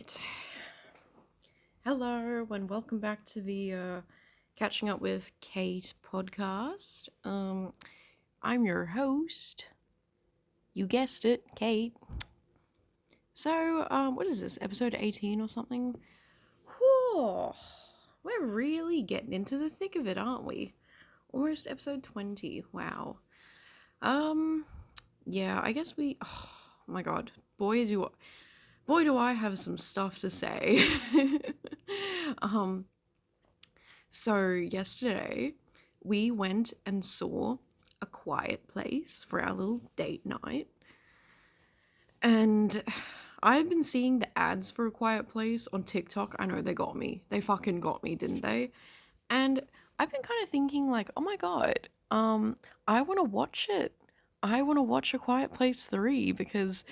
Right. Hello and welcome back to the Catching Up with Kate podcast. I'm your host. You guessed it, Kate. So, what is this, episode 18 or something? Whew, we're really getting into the thick of it, aren't we? Almost episode 20. Wow. Yeah, I guess oh my god. Boy do I have some stuff to say. um So yesterday we went and saw A Quiet Place for our little date night. And I've been seeing the ads for A Quiet Place on TikTok. I know they got me. They fucking got me, didn't they? And I've been kind of thinking like, "Oh my god, I want to watch it. I want to watch A Quiet Place 3 because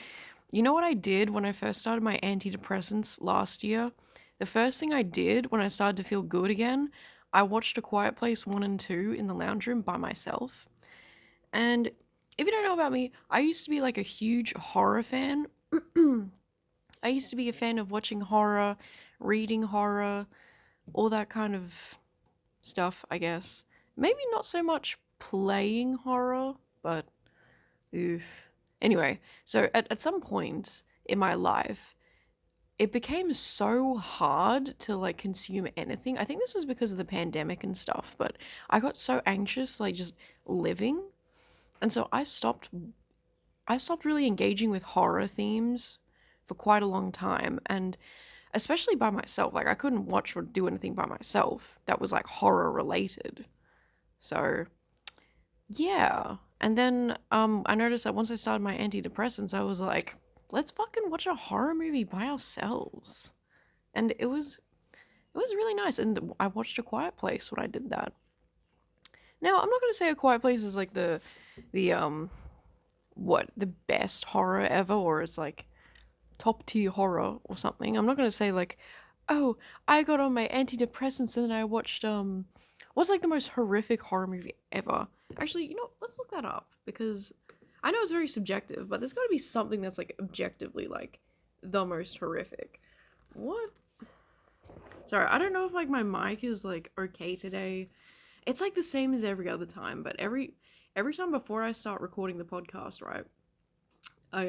you know what I did when I first started my antidepressants last year? The first thing I did when I started to feel good again, I watched A Quiet Place 1 and 2 in the lounge room by myself. And if you don't know about me, I used to be like a huge horror fan. I used to be a fan of watching horror, reading horror, all that kind of stuff, I guess. Maybe not so much playing horror, but oof. Anyway, so at some point in my life, it became so hard to like consume anything. I think this was because of the pandemic and stuff, but I got so anxious like just living. And so I stopped really engaging with horror themes for quite a long time, and especially by myself. Like I couldn't watch or do anything by myself that was like horror related. So, yeah. And then I noticed that once I started my antidepressants, I was like, let's fucking watch a horror movie by ourselves. And it was really nice, and I watched A Quiet Place when I did that. Now, I'm not going to say A Quiet Place is like the what, the best horror ever, or it's like top tier horror or something. I'm not going to say like, oh, I got on my antidepressants and then I watched what's like the most horrific horror movie ever. Actually, let's look that up because I know it's very subjective, but there's got to be something that's like objectively like the most horrific. What? Sorry, I don't know if like my mic is like okay today. It's like the same as every other time, but every time before I start recording the podcast, right? I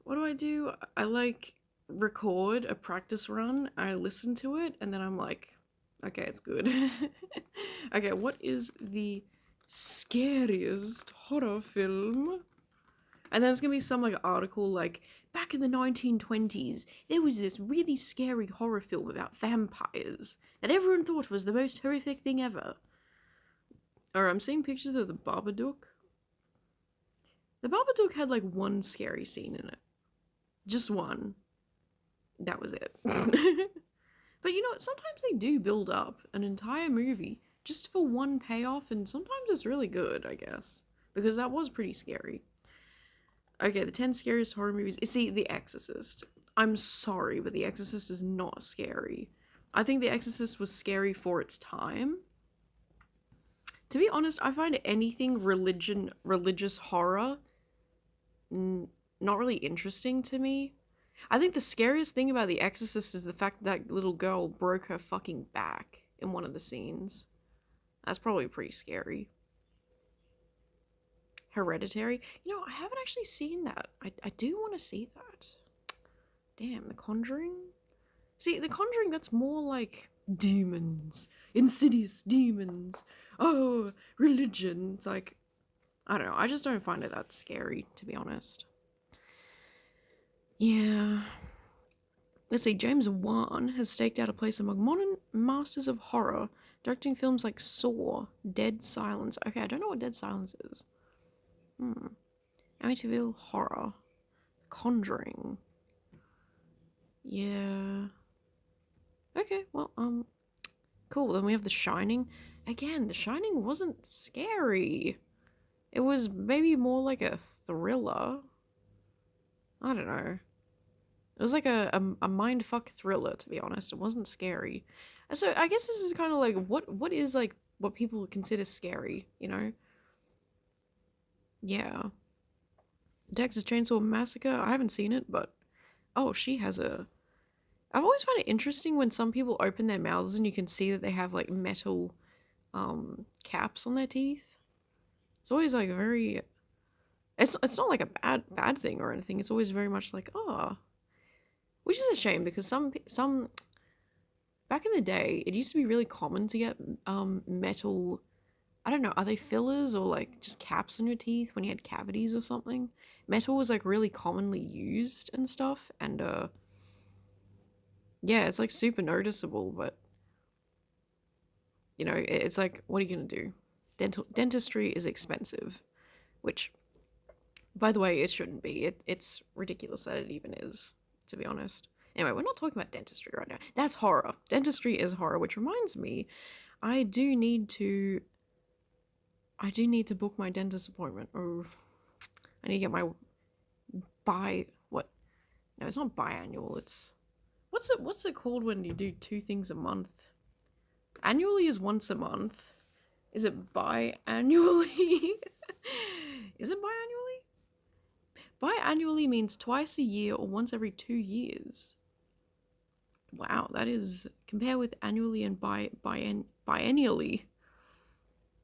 what do I do? I like record a practice run, I listen to it, and then I'm like, okay, it's good. Okay, what is the scariest horror film? And then it's gonna be some like article like back in the 1920s, there was this really scary horror film about vampires that everyone thought was the most horrific thing ever. Or I'm seeing pictures of the Babadook. The Babadook had like one scary scene in it. Just one. That was it. But sometimes they do build up an entire movie just for one payoff, and sometimes it's really good, I guess. Because that was pretty scary. Okay, the 10 scariest horror movies. See, The Exorcist. I'm sorry, but The Exorcist is not scary. I think The Exorcist was scary for its time. To be honest, I find anything religious horror not really interesting to me. I think the scariest thing about The Exorcist is the fact that little girl broke her fucking back in one of the scenes. That's probably pretty scary. Hereditary? I haven't actually seen that. I do want to see that. Damn, The Conjuring? See, The Conjuring, that's more like demons. Insidious demons. Oh, religion. It's like, I don't know. I just don't find it that scary, to be honest. Yeah. Let's see, James Wan has staked out a place among modern masters of horror, directing films like Saw, Dead Silence. Okay, I don't know what Dead Silence is. Amityville Horror. Conjuring. Yeah. Okay, well, cool. Then we have The Shining. Again, The Shining wasn't scary. It was maybe more like a thriller. I don't know. It was like a mindfuck thriller, to be honest. It wasn't scary. So I guess this is kind of like what is like what people consider scary, you know? Yeah. Texas Chainsaw Massacre. I haven't seen it, but Oh, she has a. I've always found it interesting when some people open their mouths and you can see that they have like metal caps on their teeth. It's always like very. It's not like a bad thing or anything. It's always very much like, oh, which is a shame because some back in the day it used to be really common to get metal. I don't know, are they fillers or like just caps on your teeth when you had cavities or something? Metal was like really commonly used and stuff, and yeah, it's like super noticeable, but you know, it's like, what are you gonna do? Dentistry is expensive, which, by the way, it shouldn't be. It's ridiculous that it even is, to be honest. Anyway, we're not talking about dentistry right now. That's horror. Dentistry is horror, which reminds me, I do need to. I do need to book my dentist appointment. Or I need to get my what? No, it's not biannual. It's what's it called when you do two things a month? Annually is once a month. Is it biannually? Is it biannually? Biannually means twice a year or once every 2 years. Wow, that is compare with annually and biennially.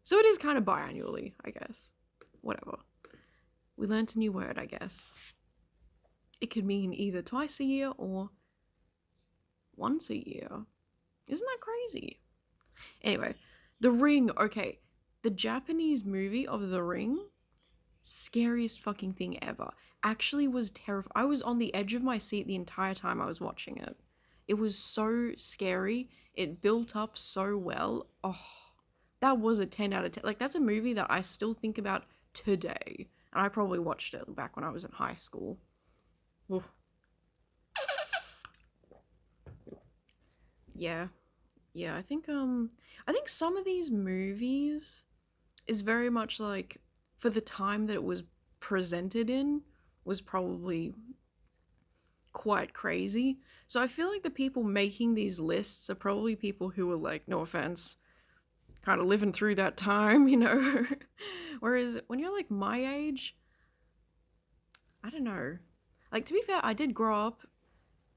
So it is kind of biannually, I guess. Whatever. We learnt a new word, I guess. It could mean either twice a year or once a year. Isn't that crazy? Anyway, The Ring. Okay, the Japanese movie of The Ring, scariest fucking thing ever. Actually was terrifying. I was on the edge of my seat the entire time I was watching it. It was so scary. It built up so well. Oh, that was a 10 out of 10. Like, that's a movie that I still think about today. And I probably watched it back when I was in high school. Oof. Yeah. Yeah, I think some of these movies is very much like, for the time that it was presented in, was probably quite crazy. So I feel like the people making these lists are probably people who were like, no offense, kind of living through that time, you know? Whereas when you're like my age, I don't know. Like, to be fair, I did grow up,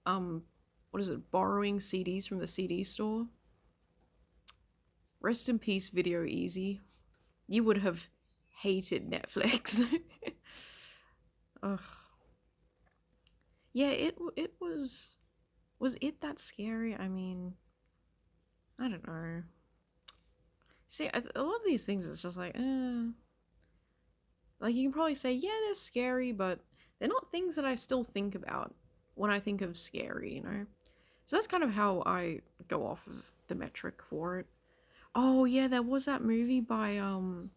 what is it, borrowing CDs from the CD store. Rest in peace, Video Easy. You would have hated Netflix. Ugh. Yeah, it was it that scary? I mean, I don't know. See, a lot of these things is just like, like you can probably say, yeah, they're scary, but they're not things that I still think about when I think of scary, you know? So that's kind of how I go off of the metric for it. Oh yeah, there was that movie by oh,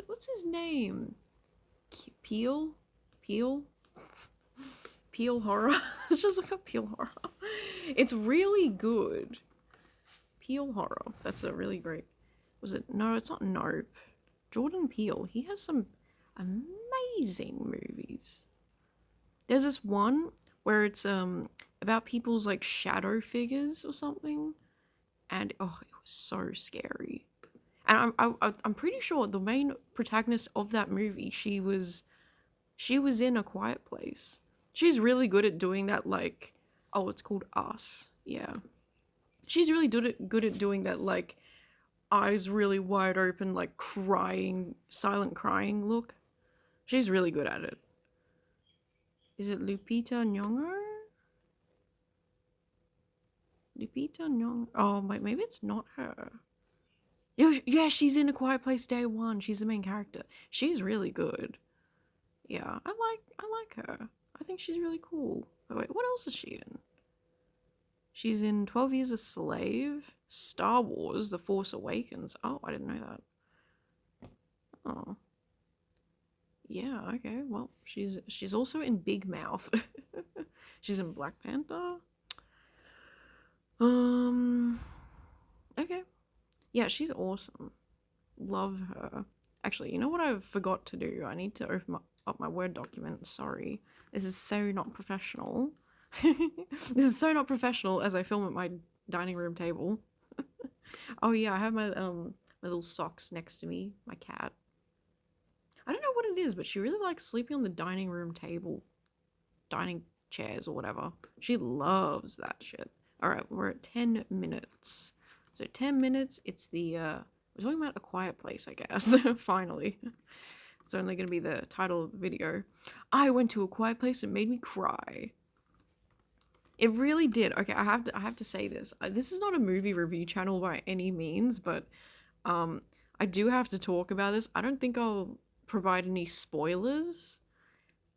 what's his name? Peel? Peel? Peel horror. It's just like a Peel horror. It's really good. Peel horror. That's a really great. Was it? No, it's not Nope. Jordan Peele. He has some amazing movies. There's this one where it's about people's like shadow figures or something, and oh, it was so scary. And I'm pretty sure the main protagonist of that movie, she was in A Quiet Place. She's really good at doing that, like, oh, it's called Us. Yeah. She's really good at doing that, like, eyes really wide open, like, crying, silent crying look. She's really good at it. Is it Lupita Nyong'o? Lupita Nyong'o? Oh, wait, maybe it's not her. Yeah, she's in A Quiet Place Day One. She's the main character. She's really good. Yeah, I like her. I think she's really cool. Oh, wait, what else is she in? She's in 12 Years a Slave, Star Wars, The Force Awakens. Oh, I didn't know that. Oh. Yeah, okay. Well, she's also in Big Mouth. She's in Black Panther. Um okay. Yeah, she's awesome. Love her. Actually, you know what I forgot to do? I need to open up my Word document. Sorry. This is so not professional. This is so not professional as I film at my dining room table. Oh yeah, I have my little socks next to me, my cat. I don't know what it is, but she really likes sleeping on the dining room table. dining chairs or whatever. She loves that shit. All right, we're at 10 minutes. So 10 minutes, it's the, we're talking about A Quiet Place, I guess. Finally. It's only going to be the title of the video. I went to a quiet place and made me cry. It really did. Okay, I have to say this. This is not a movie review channel by any means, but I do have to talk about this. I don't think I'll provide any spoilers.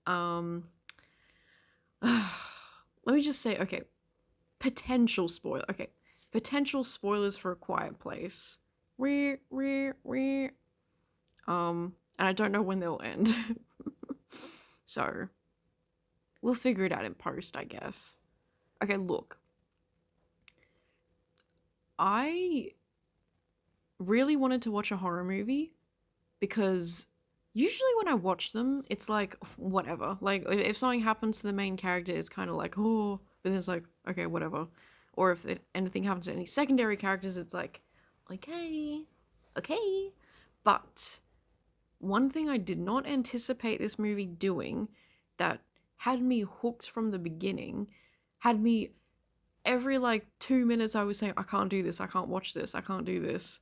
Let me just say, okay, potential spoiler. Okay, potential spoilers for A Quiet Place. And I don't know when they'll end. So, we'll figure it out in post, I guess. Okay, look. I really wanted to watch a horror movie because usually when I watch them, it's like, whatever. Like, if something happens to the main character, it's kind of like, oh, but then it's like, okay, whatever. Or if anything happens to any secondary characters, it's like, okay. But one thing I did not anticipate this movie doing that had me hooked from the beginning, had me every like 2 minutes I was saying, I can't do this, I can't watch this, I can't do this,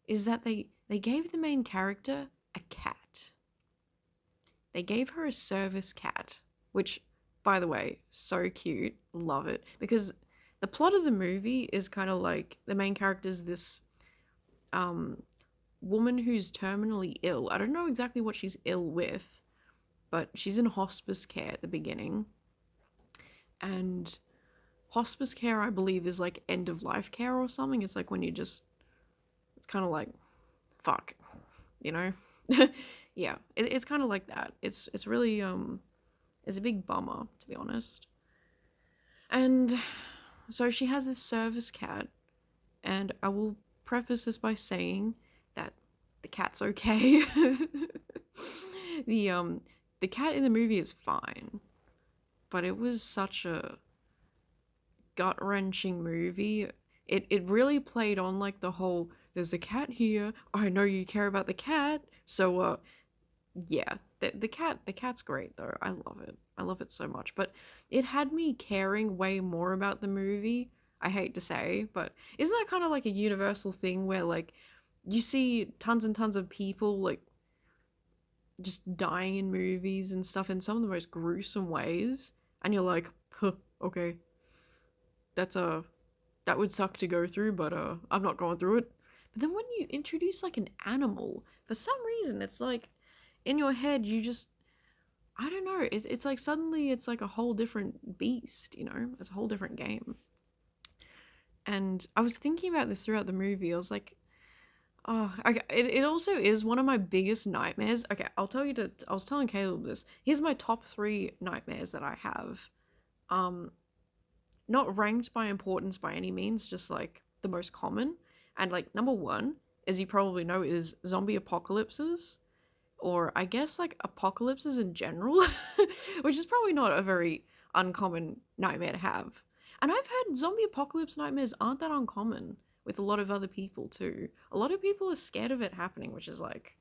is that they gave the main character a cat. They gave her a service cat, which, by the way, so cute, love it, because the plot of the movie is kind of like the main character is this woman who's terminally ill. I don't know exactly what she's ill with, but she's in hospice care at the beginning. And hospice care, I believe, is like end of life care or something. It's like when you just, it's kind of like, fuck, you know? Yeah, it's kind of like that. It's really, it's a big bummer, to be honest. And so she has this service cat, and I will preface this by saying that the cat's okay. The cat in the movie is fine, but it was such a gut-wrenching movie. It really played on like the whole, there's a cat here, I know you care about the cat, so yeah, the cat's great though. I love it so much. But it had me caring way more about the movie. I hate to say, but isn't that kind of like a universal thing where like you see tons and tons of people like just dying in movies and stuff in some of the most gruesome ways, and you're like, huh, okay, that would suck to go through, but I'm not going through it. But then when you introduce like an animal, for some reason it's like in your head you just, I don't know, it's like suddenly it's like a whole different beast, you know? It's a whole different game. And I was thinking about this throughout the movie. I was like, oh, okay, it also is one of my biggest nightmares. Okay, I was telling Caleb this. Here's my top 3 nightmares that I have. Not ranked by importance by any means, just like the most common. And like number 1, as you probably know, is zombie apocalypses. Or I guess like apocalypses in general, which is probably not a very uncommon nightmare to have. And I've heard zombie apocalypse nightmares aren't that uncommon with a lot of other people too. A lot of people are scared of it happening, which is like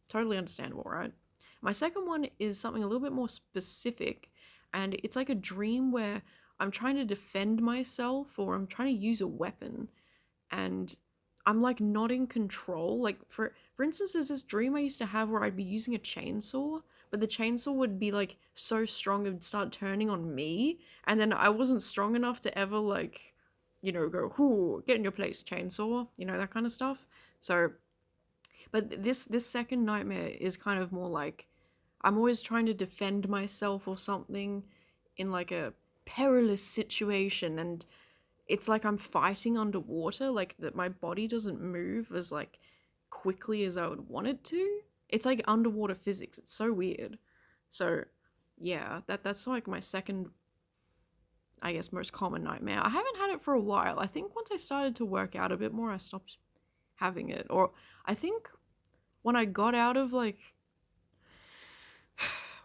totally understandable, right? My second one is something a little bit more specific, and it's like a dream where I'm trying to defend myself or I'm trying to use a weapon, and I'm like not in control. Like for instance, there's this dream I used to have where I'd be using a chainsaw, but the chainsaw would be like so strong it would start turning on me, and then I wasn't strong enough to ever like, you know, go, whoo, get in your place, chainsaw, you know, that kind of stuff. So, but this second nightmare is kind of more like I'm always trying to defend myself or something in like a perilous situation, and it's like I'm fighting underwater, like that my body doesn't move as like quickly as I would want it to. It's like underwater physics. It's so weird. So yeah, that's like my second, I guess, most common nightmare. I haven't had it for a while. I think once I started to work out a bit more, I stopped having it. Or I think when I got out of like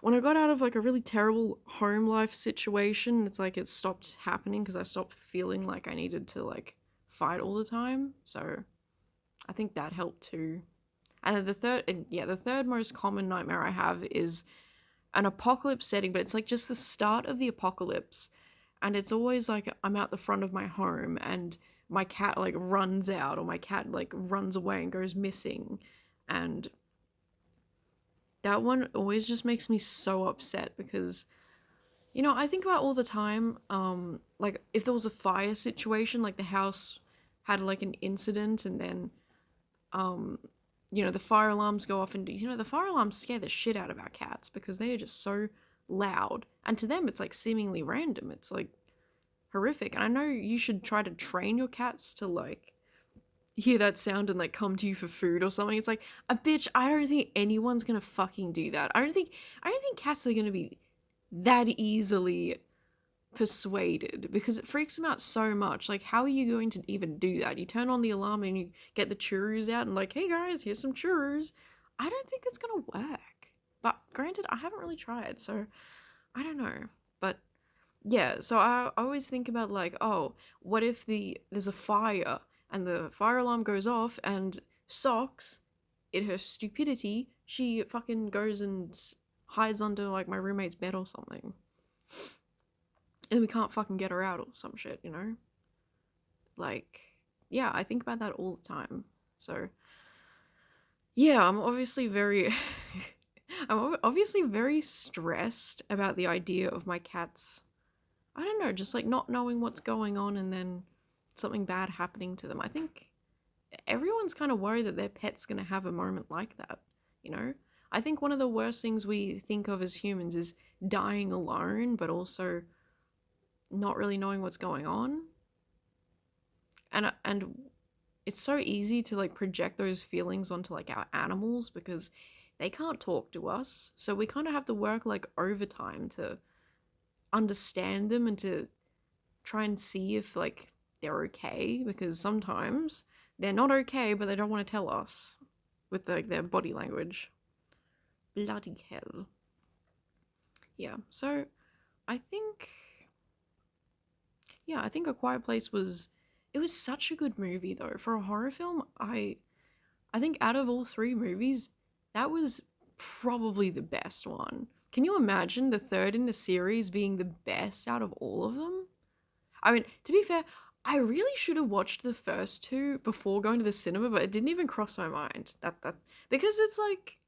a really terrible home life situation, it's like it stopped happening because I stopped feeling like I needed to like fight all the time. So I think that helped too. And then the third most common nightmare I have is an apocalypse setting, but it's like just the start of the apocalypse. And it's always like I'm out the front of my home and my cat like runs out, or my cat like runs away and goes missing. And that one always just makes me so upset because, you know, I think about all the time, like if there was a fire situation, like the house had like an incident, and then um you know, the fire alarms go off, and you know, the fire alarms scare the shit out of our cats because they are just so loud, and to them it's like seemingly random. It's like horrific. And I know you should try to train your cats to like hear that sound and like come to you for food or something. It's like, a bitch, I don't think anyone's gonna fucking do that. I don't think cats are gonna be that easily persuaded, because it freaks them out so much. Like, how are you going to even do that? You turn on the alarm and you get the churros out and like, hey guys, here's some churros. I don't think that's gonna work. But granted, I haven't really tried, so I don't know. But yeah, so I always think about like, oh, what if there's a fire and the fire alarm goes off, and Socks, in her stupidity, she fucking goes and hides under like my roommate's bed or something, and we can't fucking get her out or some shit, you know? Like, yeah, I think about that all the time. So yeah, I'm obviously very I'm obviously very stressed about the idea of my cats, I don't know, just like not knowing what's going on and then something bad happening to them. I think everyone's kind of worried that their pet's going to have a moment like that, you know? I think one of the worst things we think of as humans is dying alone, but also not really knowing what's going on. And it's so easy to like project those feelings onto like our animals because they can't talk to us. So we kind of have to work like overtime to understand them and to try and see if like they're okay, because sometimes they're not okay but they don't want to tell us with like their body language. Bloody hell. Yeah, so I think I think A Quiet Place was, it was such a good movie though for a horror film. I think out of all three movies, that was probably the best one. Can you imagine the third in the series being the best out of all of them? I mean, to be fair, I really should have watched the first two before going to the cinema, but it didn't even cross my mind. That because it's like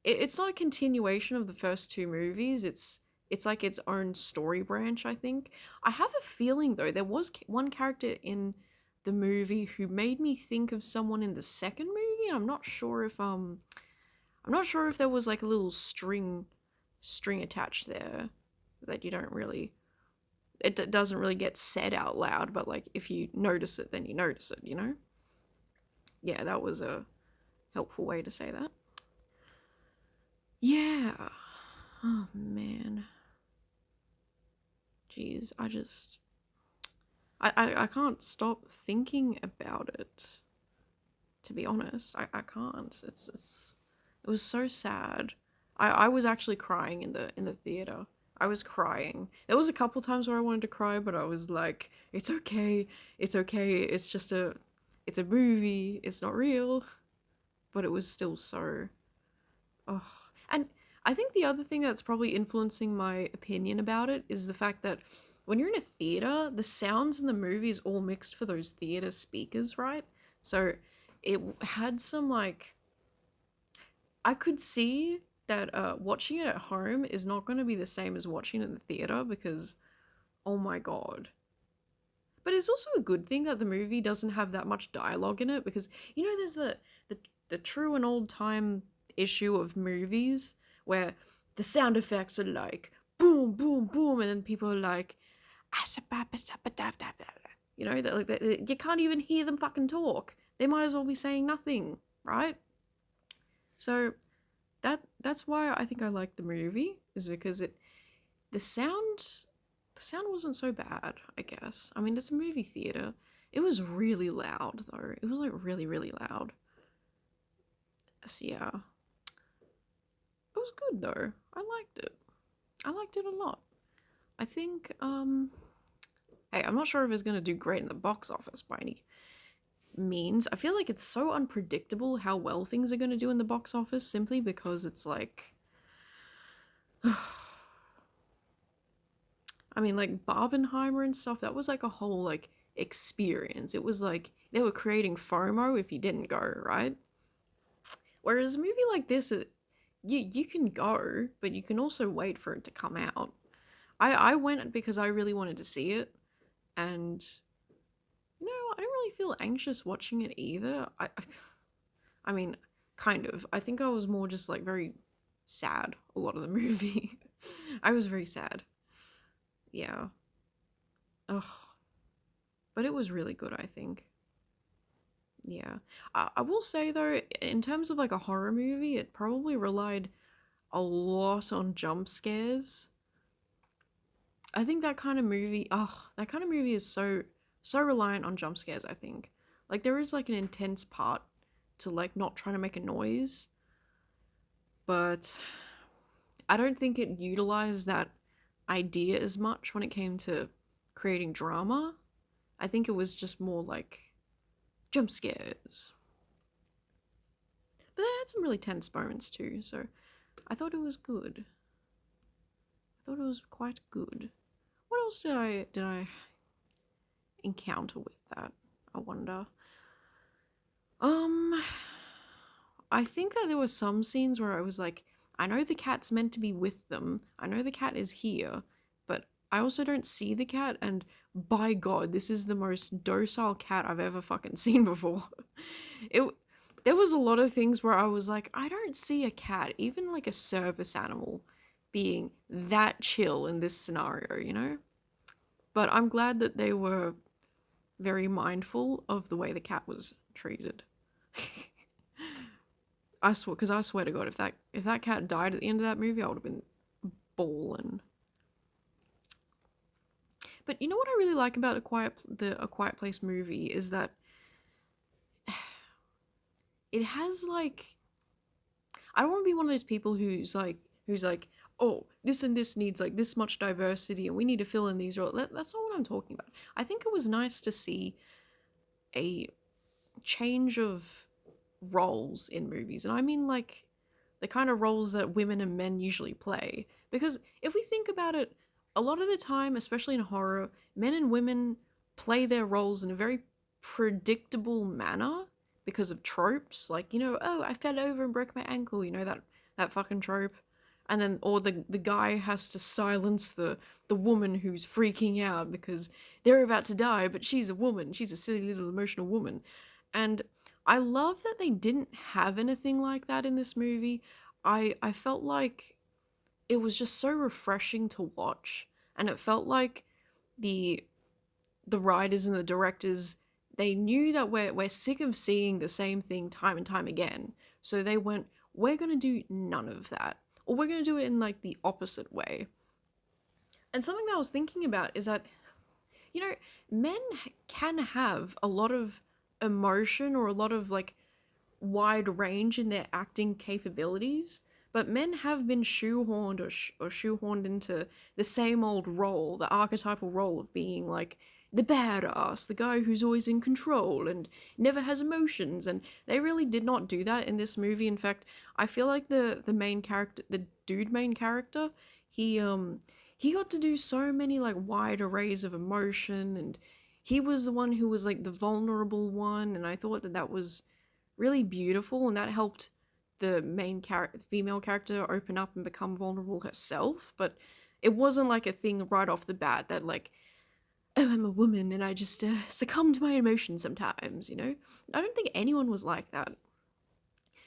it's not a continuation of the first two movies. It's like its own story branch, I think. I have a feeling though there was one character in the movie who made me think of someone in the second movie. I'm not sure if there was like a little string attached there that you don't really, it doesn't really get said out loud, but like if you notice it, then you notice it, you know? Yeah, that was a helpful way to say that. Yeah. Oh man. Jeez, I can't stop thinking about it. To be honest, I can't. It was so sad. I was actually crying in the theater. I was crying. There was a couple times where I wanted to cry, but I was like, it's okay. It's okay. It's a movie. It's not real. But it was still so, oh. And I think the other thing that's probably influencing my opinion about it is the fact that when you're in a theater, the sounds in the movie is all mixed for those theater speakers, right? So it had some like, I could see that watching it at home is not going to be the same as watching it in the theater because, oh my god. But it's also a good thing that the movie doesn't have that much dialogue in it, because you know there's the true and old time issue of movies where the sound effects are like boom boom boom, and then people are like, you know, that like you can't even hear them fucking talk. They might as well be saying nothing, right? So that's why I think I like the movie, is because the sound the sound wasn't so bad, I guess. I mean, it's a movie theater. It was really loud though. It was like really really loud. So yeah, it was good though. I liked it. I liked it a lot. I think hey, I'm not sure if it's gonna do great in the box office by any means. I feel like it's so unpredictable how well things are gonna do in the box office, simply because it's like, I mean, like Barbenheimer and stuff, that was like a whole like experience. It was like they were creating FOMO if you didn't go, right? Whereas a movie like this, you can go, but you can also wait for it to come out. I went because I really wanted to see it, and I don't really feel anxious watching it either. I mean, kind of. I think I was more just like very sad a lot of the movie. I was very sad. Yeah. Ugh. But it was really good, I think. Yeah. I will say though, in terms of like a horror movie, it probably relied a lot on jump scares. I think that kind of movie is so reliant on jump scares, I think. Like there is like an intense part to like not trying to make a noise, but I don't think it utilized that idea as much when it came to creating drama. I think it was just more like jump scares. But it had some really tense moments too, so I thought it was good. I thought it was quite good. What else did I encounter with that? I wonder. Um, I think that there were some scenes where I was like, I know the cat's meant to be with them. I know the cat is here, but I also don't see the cat. And by God, this is the most docile cat I've ever fucking seen before. It. There was a lot of things where I was like, I don't see a cat, even like a service animal, being that chill in this scenario. But I'm glad that they were very mindful of the way the cat was treated. I swear, because I swear to God, if that cat died at the end of that movie, I would have been bawling. But you know what I really like about A Quiet Place movie is that it has like I don't want to be one of those people who's like oh this and this needs like this much diversity and we need to fill in these roles. That's not what I'm talking about. I think it was nice to see a change of roles in movies, and I mean like the kind of roles that women and men usually play. Because if we think about it, a lot of the time, especially in horror, men and women play their roles in a very predictable manner because of tropes. Like, oh, I fell over and broke my ankle, that fucking trope. And then, or the guy has to silence the woman who's freaking out because they're about to die, but she's a woman. She's a silly little emotional woman. And I love that they didn't have anything like that in this movie. I felt like it was just so refreshing to watch, and it felt like the the writers and the directors, they knew that we're sick of seeing the same thing time and time again. So they went, we're going to do none of that. Or we're going to do it in like the opposite way. And something that I was thinking about is that you know, men can have a lot of emotion or a lot of like wide range in their acting capabilities, but men have been shoehorned or shoehorned into the same old role, the archetypal role of being like the badass, the guy who's always in control and never has emotions. And they really did not do that in this movie. In fact, I feel like the main character, the dude main character, he got to do so many like wide arrays of emotion, and he was the one who was like the vulnerable one, and I thought that was really beautiful, and that helped the female character, open up and become vulnerable herself. But it wasn't like a thing right off the bat that like, oh, I'm a woman and I just succumb to my emotions sometimes. I don't think anyone was like that.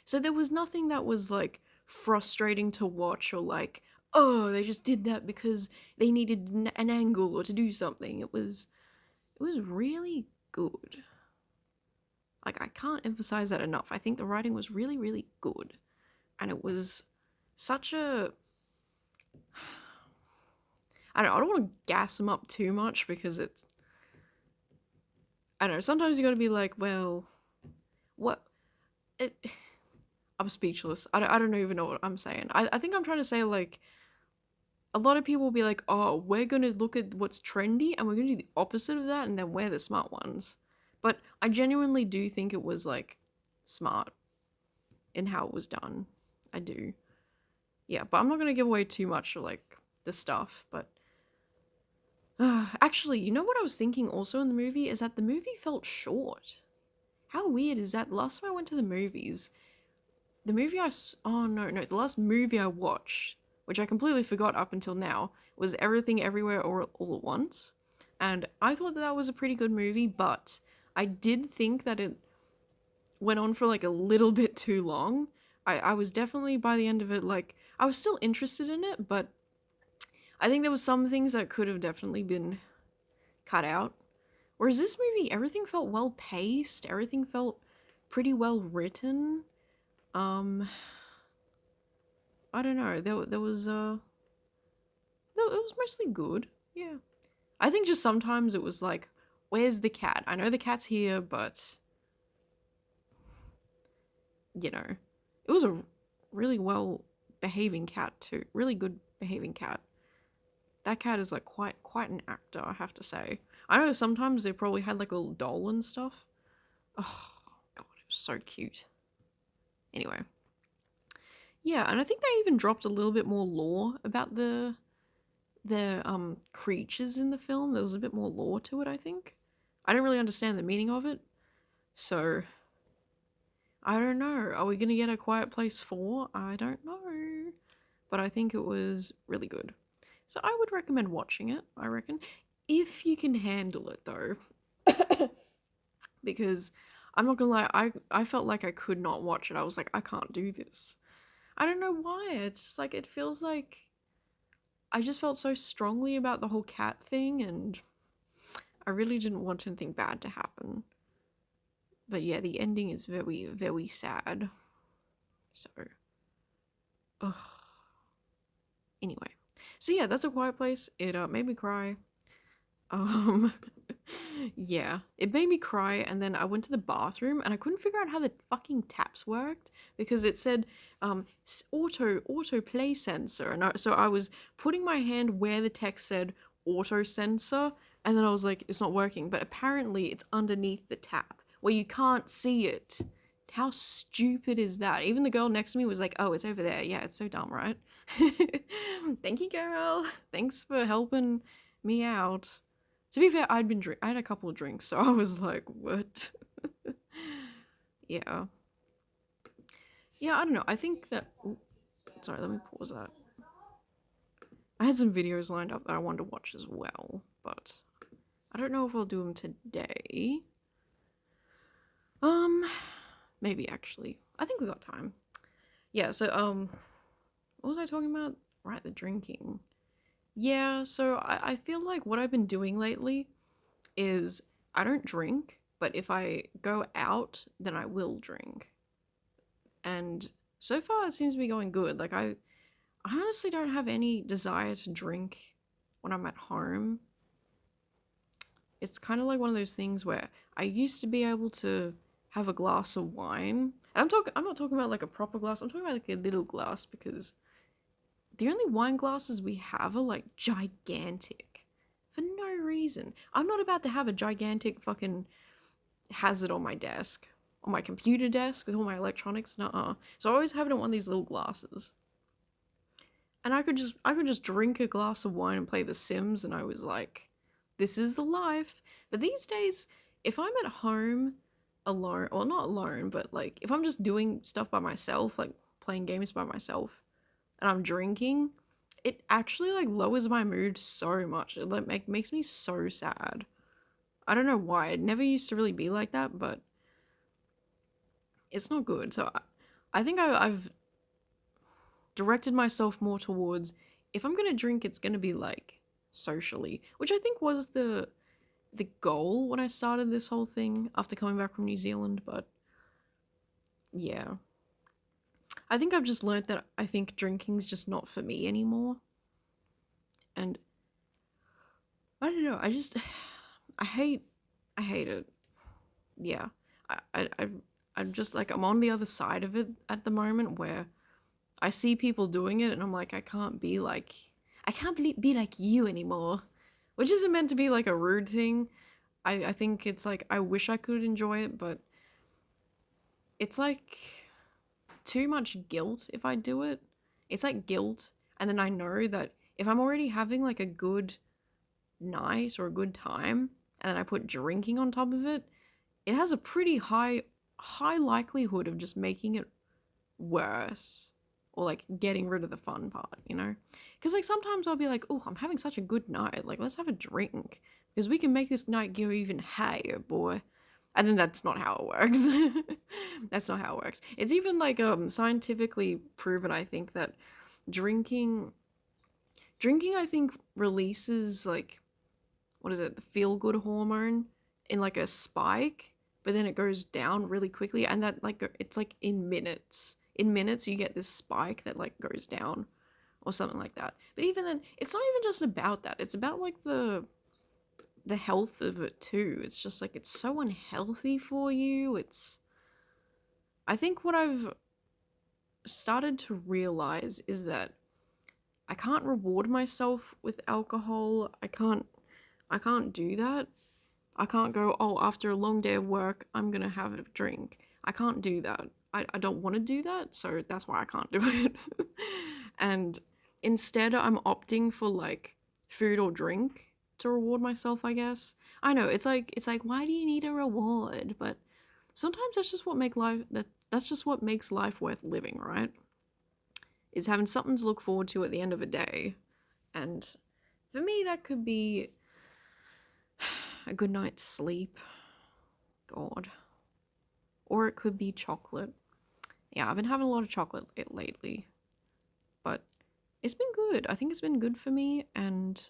So there was nothing that was like frustrating to watch or like, oh, they just did that because they needed an angle or to do something. It was really good. Like, I can't emphasize that enough. I think the writing was really, really good. And it was such a. I don't want to gas them up too much because it's. I don't know, sometimes you gotta be like, well, what. It, I'm speechless. I don't even know what I'm saying. I think I'm trying to say, like, a lot of people will be like, oh, we're gonna look at what's trendy and we're gonna do the opposite of that and then we're the smart ones. But I genuinely do think it was, like, smart in how it was done. I do. Yeah, but I'm not gonna give away too much of like the stuff. But actually, you know what I was thinking also in the movie is that the movie felt short. How weird is that? The last time I went to the movies, oh no, the last movie I watched, which I completely forgot up until now, was Everything Everywhere All at Once. And I thought that that was a pretty good movie, but I did think that it went on for like a little bit too long. I was definitely by the end of it, like, I was still interested in it, but I think there was some things that could have definitely been cut out. Whereas this movie, everything felt well paced, everything felt pretty well written. Um, I don't know. There was it was mostly good. Yeah. I think just sometimes it was like, where's the cat? I know the cat's here, but you know, it was a really well behaving cat too. Really good behaving cat. That cat is like quite an actor, I have to say. I know sometimes they probably had like a little doll and stuff. Oh god, it was so cute. Anyway, yeah, and I think they even dropped a little bit more lore about the creatures in the film. There was a bit more lore to it, I think. I don't really understand the meaning of it, so I don't know. Are we gonna get A Quiet Place 4? I don't know. But I think it was really good. So I would recommend watching it, I reckon. If you can handle it though. Because I'm not gonna lie, I felt like I could not watch it. I was like, I can't do this. I don't know why. It's just like it feels like I just felt so strongly about the whole cat thing, and I really didn't want anything bad to happen. But yeah, the ending is very, very sad. So, ugh. Anyway, so yeah, that's A Quiet Place. It made me cry. Um, yeah, it made me cry, and then I went to the bathroom and I couldn't figure out how the fucking taps worked because it said auto play sensor, and so I was putting my hand where the text said auto sensor, and then I was like, it's not working, but apparently it's underneath the tap where you can't see it. How stupid is that? Even the girl next to me was like, oh, it's over there. Yeah, it's so dumb, right? Thank you, girl. Thanks for helping me out. To be fair, I had a couple of drinks, so I was like, what? Yeah. Yeah, I don't know. I think that sorry, let me pause that. I had some videos lined up that I wanted to watch as well, but I don't know if I'll do them today. Um, maybe actually. I think we got time. Yeah, so what was I talking about? Right, the drinking. Yeah, so I feel like what I've been doing lately is I don't drink, but if I go out, then I will drink. And so far it seems to be going good. Like I honestly don't have any desire to drink when I'm at home. It's kind of like one of those things where I used to be able to have a glass of wine. And I'm not talking about like a proper glass. I'm talking about like a little glass because the only wine glasses we have are like gigantic for no reason. I'm not about to have a gigantic fucking hazard on my desk, on my computer desk with all my electronics. Nuh-uh. So I always have it in one of these little glasses. And I could just drink a glass of wine and play The Sims, and I was like, this is the life. But these days, if I'm at home alone, or not alone, but like if I'm just doing stuff by myself, like playing games by myself, and I'm drinking, it actually like lowers my mood so much. It like makes me so sad. I don't know why. It never used to really be like that, but it's not good. So I think I've directed myself more towards if I'm gonna drink, it's gonna be like socially, which I think was the goal when I started this whole thing after coming back from New Zealand. But yeah, I think I've just learned that I think drinking's just not for me anymore, and I don't know. I just I hate I hate it. Yeah, I'm just like I'm on the other side of it at the moment where I see people doing it and I'm like, I can't be like you anymore. Which isn't meant to be like a rude thing. I think it's like, I wish I could enjoy it, but it's like too much guilt if I do it. it's like guilt. And then I know that if I'm already having like a good night or a good time, and then I put drinking on top of it, it has a pretty high likelihood of just making it worse, or like getting rid of the fun part, you know? Because like sometimes I'll be like, oh, I'm having such a good night, like let's have a drink because we can make this night go even higher, boy. And then that's not how it works. That's not how it works. It's even like scientifically proven, I think, that drinking drinking I think releases like, what is it, the feel good hormone in like a spike, but then it goes down really quickly, and that like it's like in minutes. In minutes you get this spike that like goes down or something like that. But even then, it's not even just about that. It's about like the health of it too. It's just like it's so unhealthy for you. It's I think what I've started to realize is that I can't reward myself with alcohol. I can't do that. I can't go, oh, after a long day of work, I'm gonna have a drink. I can't do that. I don't want to do that, so that's why I can't do it. And instead, I'm opting for like food or drink to reward myself, I guess. I know it's like why do you need a reward? But sometimes that's just what makes life worth living, right? Is having something to look forward to at the end of a day. And for me, that could be a good night's sleep. God. Or it could be chocolate. Yeah, I've been having a lot of chocolate lately, but it's been good. I think it's been good for me, and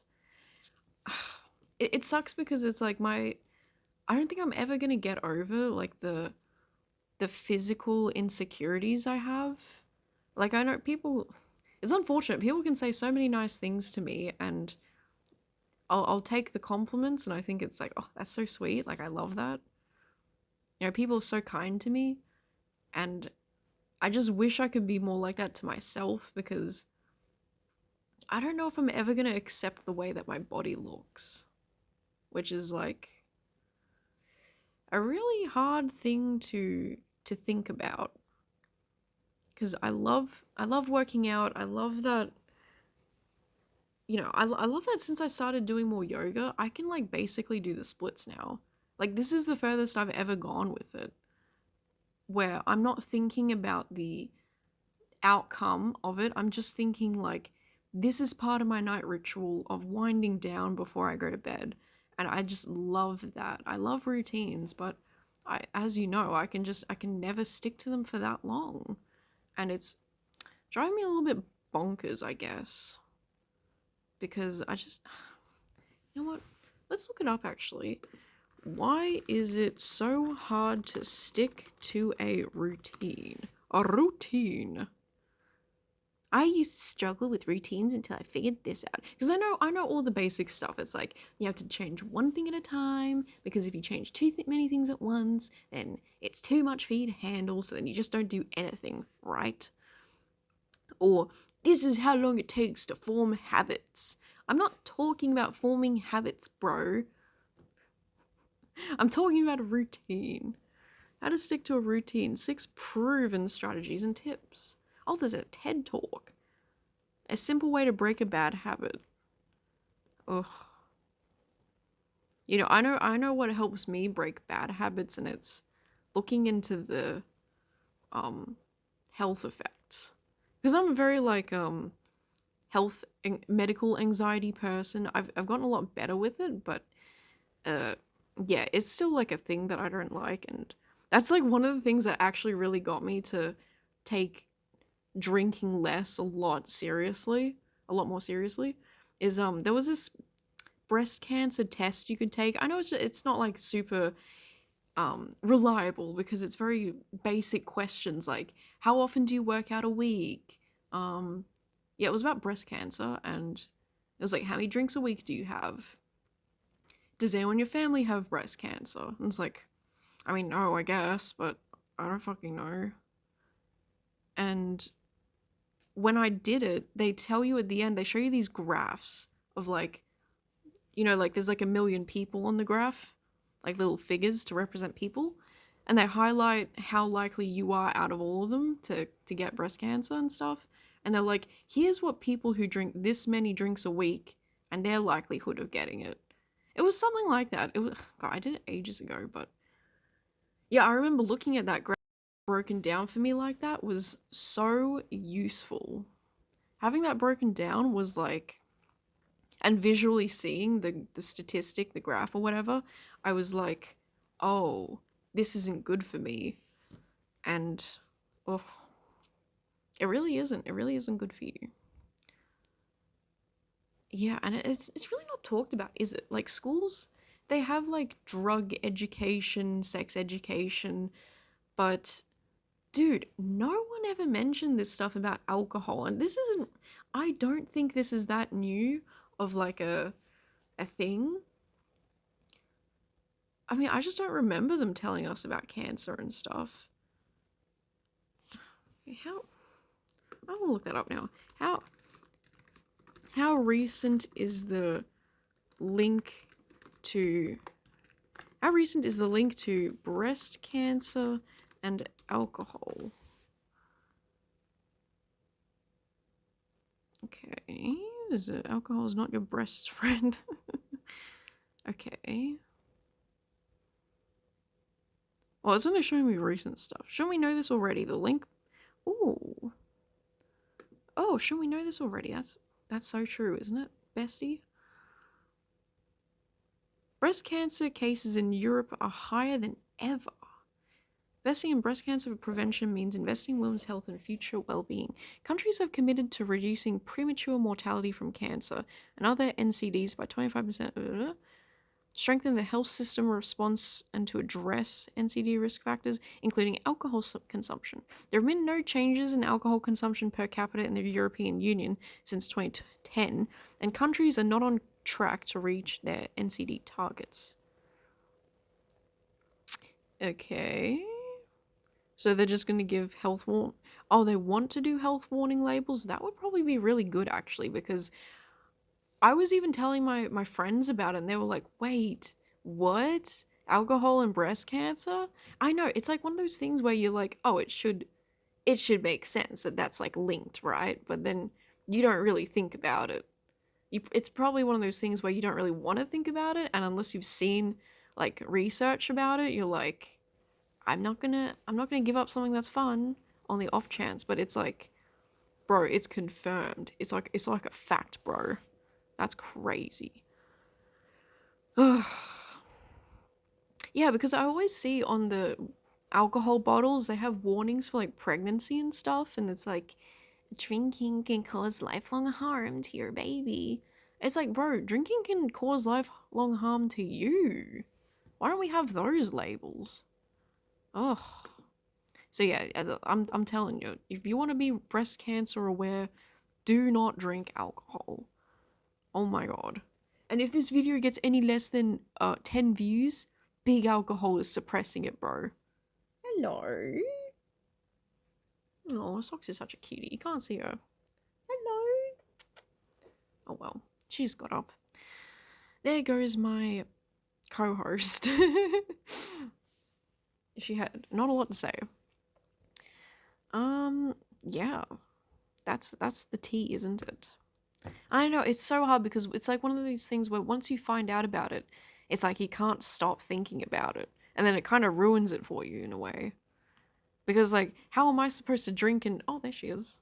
it sucks because it's like I don't think I'm ever gonna get over like the physical insecurities I have. Like I know people, it's unfortunate. People can say so many nice things to me, and I'll take the compliments, and I think it's like, oh, that's so sweet. Like I love that. You know, people are so kind to me, and I just wish I could be more like that to myself, because I don't know if I'm ever gonna accept the way that my body looks, which is like a really hard thing to think about. Because I love working out. I love that, you know, I love that since I started doing more yoga, I can like basically do the splits now. Like this is the furthest I've ever gone with it, where I'm not thinking about the outcome of it. I'm just thinking like this is part of my night ritual of winding down before I go to bed. And I just love that. I love routines, but as you know, I can never stick to them for that long. And it's driving me a little bit bonkers, I guess. Because I just, you know what? Let's look it up actually. Why is it so hard to stick to a routine? A routine. I used to struggle with routines until I figured this out. Because I know all the basic stuff. It's like you have to change one thing at a time, because if you change many things at once, then it's too much for you to handle, so then you just don't do anything, right? Or this is how long it takes to form habits. I'm not talking about forming habits, bro. I'm talking about a routine. How to stick to a routine. 6 proven strategies and tips. Oh, there's a TED talk. A simple way to break a bad habit. Ugh. You know, I know what helps me break bad habits, and it's looking into the health effects. Because I'm a very like health and medical anxiety person. I've gotten a lot better with it, but yeah, it's still like a thing that I don't like, and that's like one of the things that actually really got me to take drinking less a lot more seriously, is there was this breast cancer test you could take. I know it's not like super reliable, because it's very basic questions like how often do you work out a week? Yeah, it was about breast cancer, and it was like how many drinks a week do you have? Does anyone in your family have breast cancer? And it's like, I mean, no, I guess, but I don't fucking know. And when I did it, they tell you at the end, they show you these graphs of like, you know, like there's like a million people on the graph, like little figures to represent people, and they highlight how likely you are out of all of them to get breast cancer and stuff. And they're like, here's what people who drink this many drinks a week and their likelihood of getting it. It was something like that. It was, God, I did it ages ago, but yeah, I remember looking at that graph broken down for me like that was so useful. Having that broken down was like, and visually seeing the statistic, the graph or whatever, I was like, oh, this isn't good for me. And oh, it really isn't. It really isn't good for you. Yeah, and it's really not talked about, is it? Like schools, they have like drug education, sex education, but dude, no one ever mentioned this stuff about alcohol. And this isn't, I don't think this is that new of like a thing. I mean, I just don't remember them telling us about cancer and stuff. How, I want to look that up now. How recent is the link to how recent is the link to breast cancer and alcohol? Okay, is it alcohol is not your breast friend? Okay. Oh, it's only showing me recent stuff. Shouldn't we know this already? The link. Ooh. Oh, shouldn't we know this already? That's so true, isn't it, bestie? Breast cancer cases in Europe are higher than ever. Investing in breast cancer prevention means investing in women's health and future well-being. Countries have committed to reducing premature mortality from cancer and other NCDs by 25%, strengthen the health system response and to address NCD risk factors, including alcohol consumption. There have been no changes in alcohol consumption per capita in the European Union since 2010, and countries are not on track to reach their NCD targets. Okay. So they're just going to give health warn. Oh, they want to do health warning labels? That would probably be really good, actually, because I was even telling my friends about it, and they were like, wait, what? Alcohol and breast cancer? I know, it's like one of those things where you're like, oh, it should make sense that that's like linked, right? But then you don't really think about it. It's probably one of those things where you don't really want to think about it, and unless you've seen like research about it, you're like, I'm not gonna give up something that's fun on the off chance. But it's like, bro, it's confirmed. It's like a fact, bro. That's crazy. Yeah, because I always see on the alcohol bottles they have warnings for like pregnancy and stuff, and it's like drinking can cause lifelong harm to your baby. It's like, bro, drinking can cause lifelong harm to you. Why don't we have those labels? Ugh. So yeah, I'm telling you, if you want to be breast cancer aware, do not drink alcohol. Oh my god. And if this video gets any less than 10 views, big alcohol is suppressing it, bro. Hello. Oh, Socks is such a cutie. You can't see her. Hello. Oh well, she just got up. There goes my co-host. She had not a lot to say. Yeah. That's the tea, isn't it? I know, it's so hard because it's like one of these things where once you find out about it, it's like you can't stop thinking about it. And then it kind of ruins it for you in a way. Because, like, how am I supposed to drink and. Oh, there she is.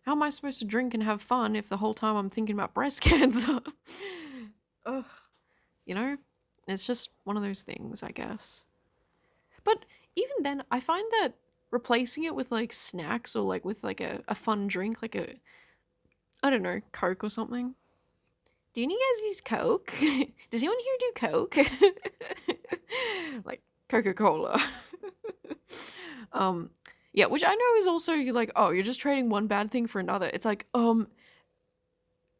How am I supposed to drink and have fun if the whole time I'm thinking about breast cancer? Ugh. You know? It's just one of those things, I guess. But even then, I find that replacing it with, like, snacks or, like, with, like, a fun drink, like a. I don't know, Coke or something. Do you guys use Coke? Does anyone here do Coke? Like Coca-Cola. um, yeah, which I know is also you're like, oh, you're just trading one bad thing for another. It's like,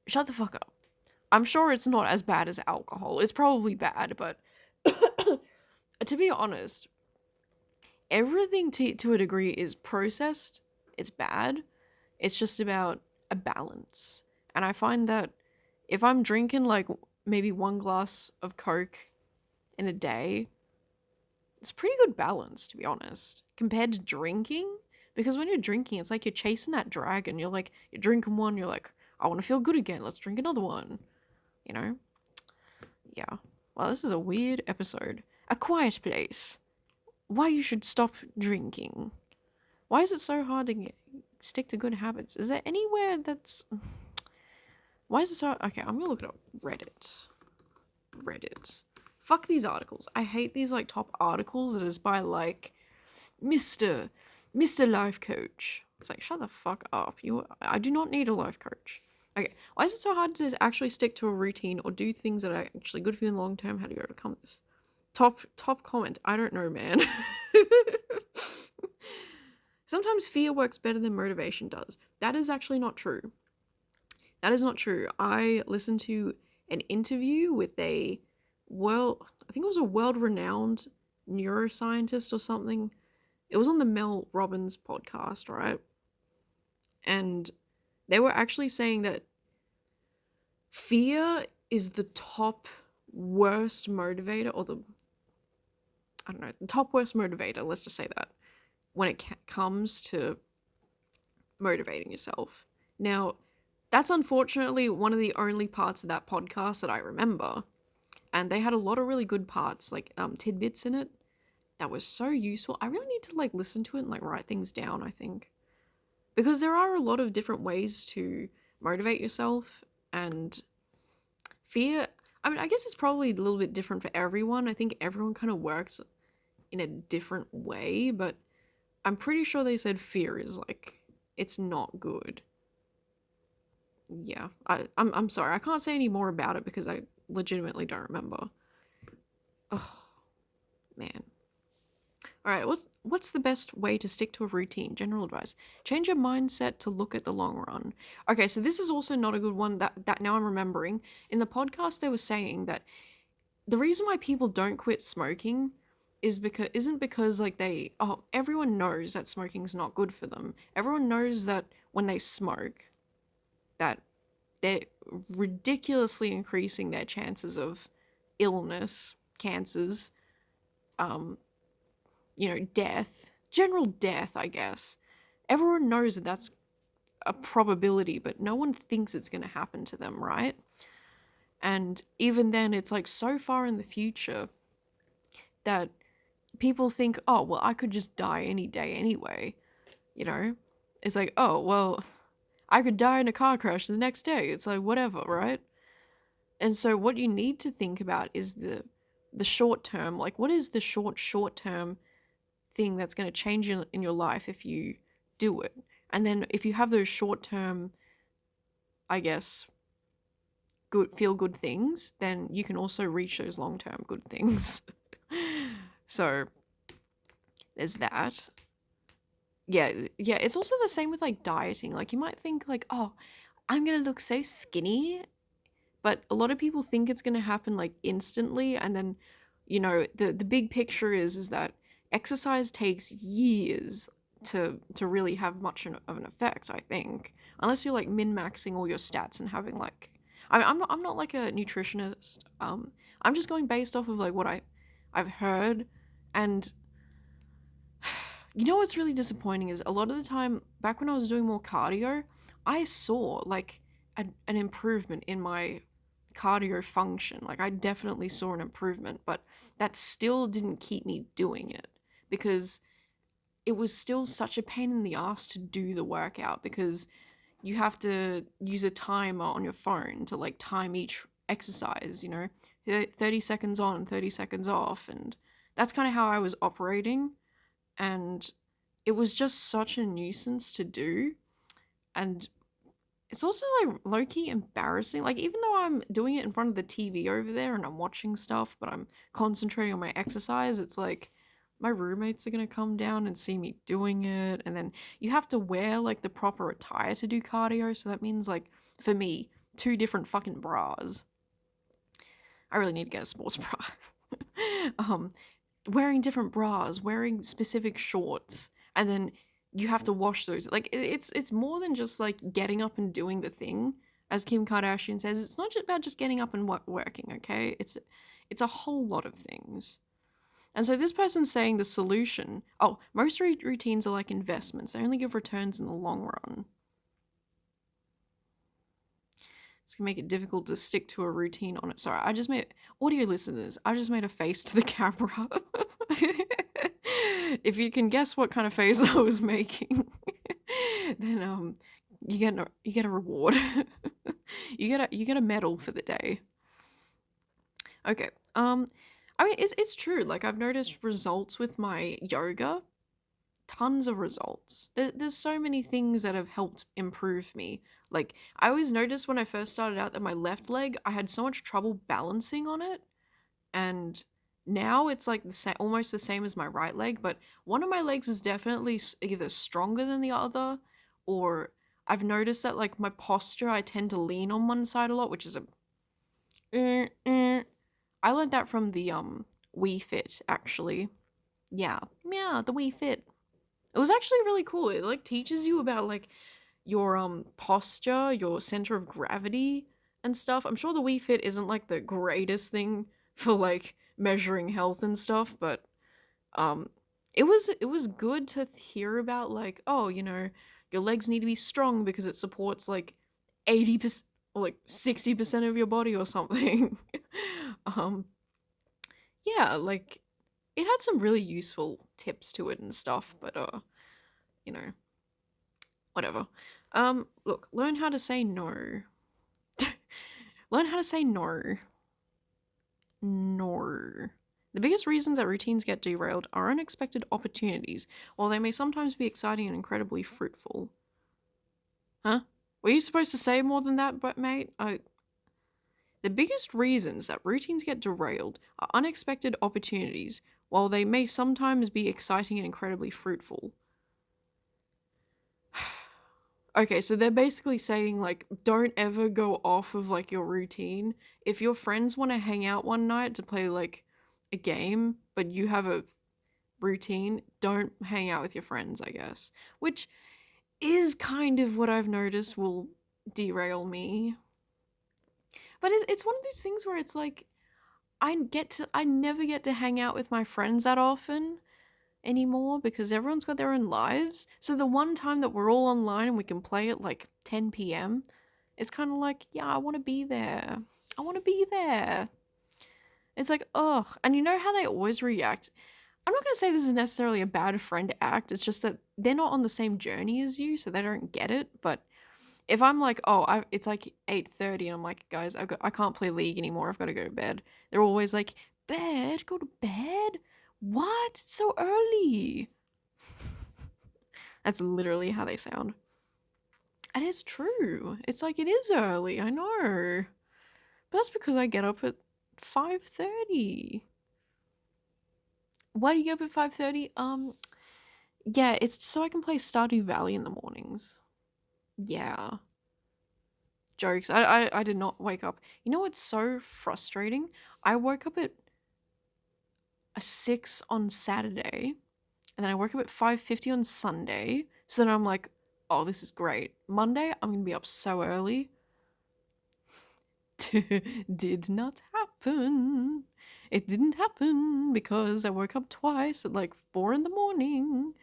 shut the fuck up. I'm sure it's not as bad as alcohol. It's probably bad, but to be honest, everything to a degree is processed. It's bad. It's just about a balance. And I find that if I'm drinking like maybe one glass of Coke in a day, it's pretty good balance, to be honest, compared to drinking. Because when you're drinking, it's like you're chasing that dragon. You're like, you're drinking one, you're like, I want to feel good again. Let's drink another one. You know? Yeah. Well, this is a weird episode. A quiet place. Why you should stop drinking. Why is it so hard to stick to good habits? Is there anywhere that's... Why is it so... Okay, I'm gonna look it up. Reddit. Fuck these articles. I hate these, like, top articles that is by, like, Mr. Life Coach. It's like, shut the fuck up. I do not need a life coach. Okay, why is it so hard to actually stick to a routine or do things that are actually good for you in the long term? How do you overcome this? Top comment. I don't know, man. Sometimes fear works better than motivation does. That is actually not true. That is not true. I listened to an interview with I think it was a world-renowned neuroscientist or something. It was on the Mel Robbins podcast, right? And they were actually saying that fear is the top worst motivator, or the top worst motivator, let's just say that, when it comes to motivating yourself. Now, that's unfortunately one of the only parts of that podcast that I remember. And they had a lot of really good parts, like tidbits in it that was so useful. I really need to like listen to it and like write things down, I think. Because there are a lot of different ways to motivate yourself, and fear, I mean, I guess it's probably a little bit different for everyone. I think everyone kind of works in a different way, but I'm pretty sure they said fear is like, it's not good. Yeah, I'm sorry, I can't say any more about it because I legitimately don't remember. Oh, man. All right, what's the best way to stick to a routine? General advice. Change your mindset to look at the long run. Okay, so this is also not a good one that now I'm remembering. In the podcast, they were saying that the reason why people don't quit smoking isn't because like everyone knows that smoking's not good for them. Everyone knows that when they smoke, that they're ridiculously increasing their chances of illness, cancers, death, general death, I guess. Everyone knows that that's a probability, but no one thinks it's going to happen to them, right? And even then, it's like so far in the future that people think, oh, well, I could just die any day anyway. You know? It's like, oh, well, I could die in a car crash the next day. It's like, whatever, right? And so what you need to think about is the short term. Like, what is the short term thing that's going to change in your life if you do it? And then if you have those short term, I guess, feel good things, then you can also reach those long term good things. So there's that. Yeah, it's also the same with like dieting. Like you might think like, oh, I'm gonna look so skinny, but a lot of people think it's gonna happen like instantly, and then the big picture is that exercise takes years to really have much of an effect, I think, unless you're like min-maxing all your stats and having like, I'm not like a nutritionist. I'm just going based off of like what I've heard. And you know what's really disappointing is a lot of the time back when I was doing more cardio, I saw like an improvement in my cardio function. Like I definitely saw an improvement, but that still didn't keep me doing it because it was still such a pain in the ass to do the workout, because you have to use a timer on your phone to like time each exercise, 30 seconds on, 30 seconds off. And that's kind of how I was operating. And it was just such a nuisance to do. And it's also like low-key embarrassing. Like even though I'm doing it in front of the TV over there and I'm watching stuff, but I'm concentrating on my exercise, it's like my roommates are gonna come down and see me doing it. And then you have to wear like the proper attire to do cardio. So that means like, for me, 2 different fucking bras. I really need to get a sports bra. Wearing different bras, wearing specific shorts, and then you have to wash those. Like it's more than just like getting up and doing the thing. As Kim Kardashian says, it's not just about just getting up and working, okay? It's a whole lot of things. And so this person's saying the solution, oh, most routines are like investments. They only give returns in the long run. It's gonna make it difficult to stick to a routine on it. Sorry, I just made, audio listeners, I just made a face to the camera. If you can guess what kind of face I was making, then you get a reward. you get a medal for the day. Okay. I mean, it's true. Like, I've noticed results with my yoga. Tons of results. There's so many things that have helped improve me. Like, I always noticed when I first started out that my left leg, I had so much trouble balancing on it. And now it's like almost the same as my right leg, but one of my legs is definitely either stronger than the other, or I've noticed that like my posture, I tend to lean on one side a lot, which is a I learned that from the Wii Fit, actually. Yeah, the Wii Fit. It was actually really cool. It like teaches you about like your posture, your center of gravity and stuff. I'm sure the Wii Fit isn't like the greatest thing for like measuring health and stuff, but um it was good to hear about like, oh, you know, your legs need to be strong because it supports like 80% or like 60% of your body or something. um yeah, like it had some really useful tips to it and stuff, but you know, whatever. Look, learn how to say no. Learn how to say no. No. The biggest reasons that routines get derailed are unexpected opportunities, while they may sometimes be exciting and incredibly fruitful. Huh? Were you supposed to say more than that, but mate? The biggest reasons that routines get derailed are unexpected opportunities, while they may sometimes be exciting and incredibly fruitful. Okay, so they're basically saying, like, don't ever go off of, like, your routine. If your friends want to hang out one night to play, like, a game, but you have a routine, don't hang out with your friends, I guess. Which is kind of what I've noticed will derail me. But it's one of those things where it's like, I never get to hang out with my friends that often anymore because everyone's got their own lives. So the one time that we're all online and we can play at like 10 p.m., it's kind of like, yeah, I want to be there. I want to be there. It's like, ugh. And you know how they always react? I'm not going to say this is necessarily a bad friend act. It's just that they're not on the same journey as you, so they don't get it. But if I'm like, oh, it's like 8:30 and I'm like, guys, I can't play League anymore. I've got to go to bed. They're always like, bed? Go to bed? What? It's so early. That's literally how they sound. And it's true. It's like it is early, I know. But that's because I get up at 5:30. Why do you get up at 5:30? Yeah, it's so I can play Stardew Valley in the mornings. Yeah. Jokes. I did not wake up. You know what's so frustrating? I woke up at 6 on Saturday, and then I woke up at 5:50 on Sunday. So then I'm like, oh, this is great. Monday, I'm gonna be up so early. Did not happen. It didn't happen because I woke up twice at like 4 in the morning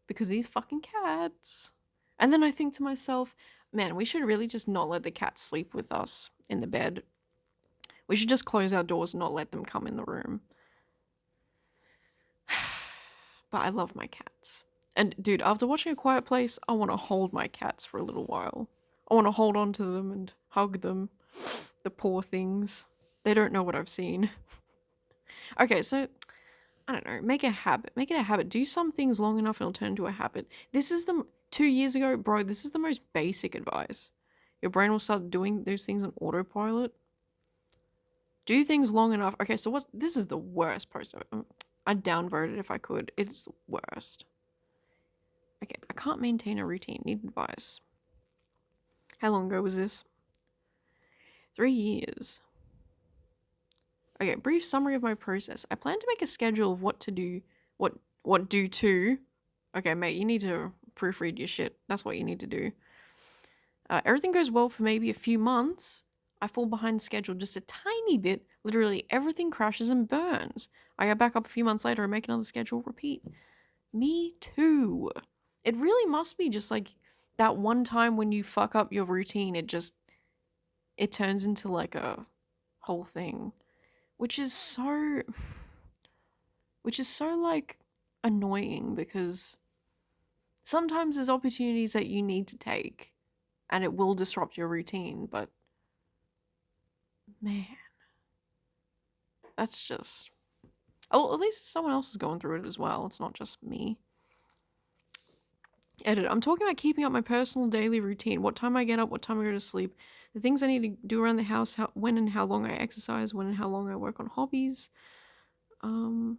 because these fucking cats. And then I think to myself, man, we should really just not let the cats sleep with us in the bed. We should just close our doors and not let them come in the room. But I love my cats. And dude, after watching A Quiet Place, I want to hold my cats for a little while. I want to hold on to them and hug them. The poor things. They don't know what I've seen. Okay, so I don't know. Make a habit. Make it a habit. Do some things long enough and it'll turn into a habit. This is 2 years ago, bro. This is the most basic advice. Your brain will start doing those things on autopilot. Do things long enough. Okay, so this is the worst post. I'd downvote it if I could. It's the worst. Okay, I can't maintain a routine. Need advice. How long ago was this? 3 years. Okay, brief summary of my process. I plan to make a schedule of what to do, what do to. Okay, mate, you need to proofread your shit. That's what you need to do. Everything goes well for maybe a few months. I fall behind schedule just a tiny bit. Literally everything crashes and burns. I go back up a few months later and make another schedule repeat. Me too. It really must be just like that one time when you fuck up your routine, it turns into like a whole thing, which is so like annoying because sometimes there's opportunities that you need to take and it will disrupt your routine, but man, that's just, oh, at least someone else is going through it as well. It's not just me. Edit. I'm talking about keeping up my personal daily routine. What time I get up, what time I go to sleep, the things I need to do around the house, when and how long I exercise, when and how long I work on hobbies. I'm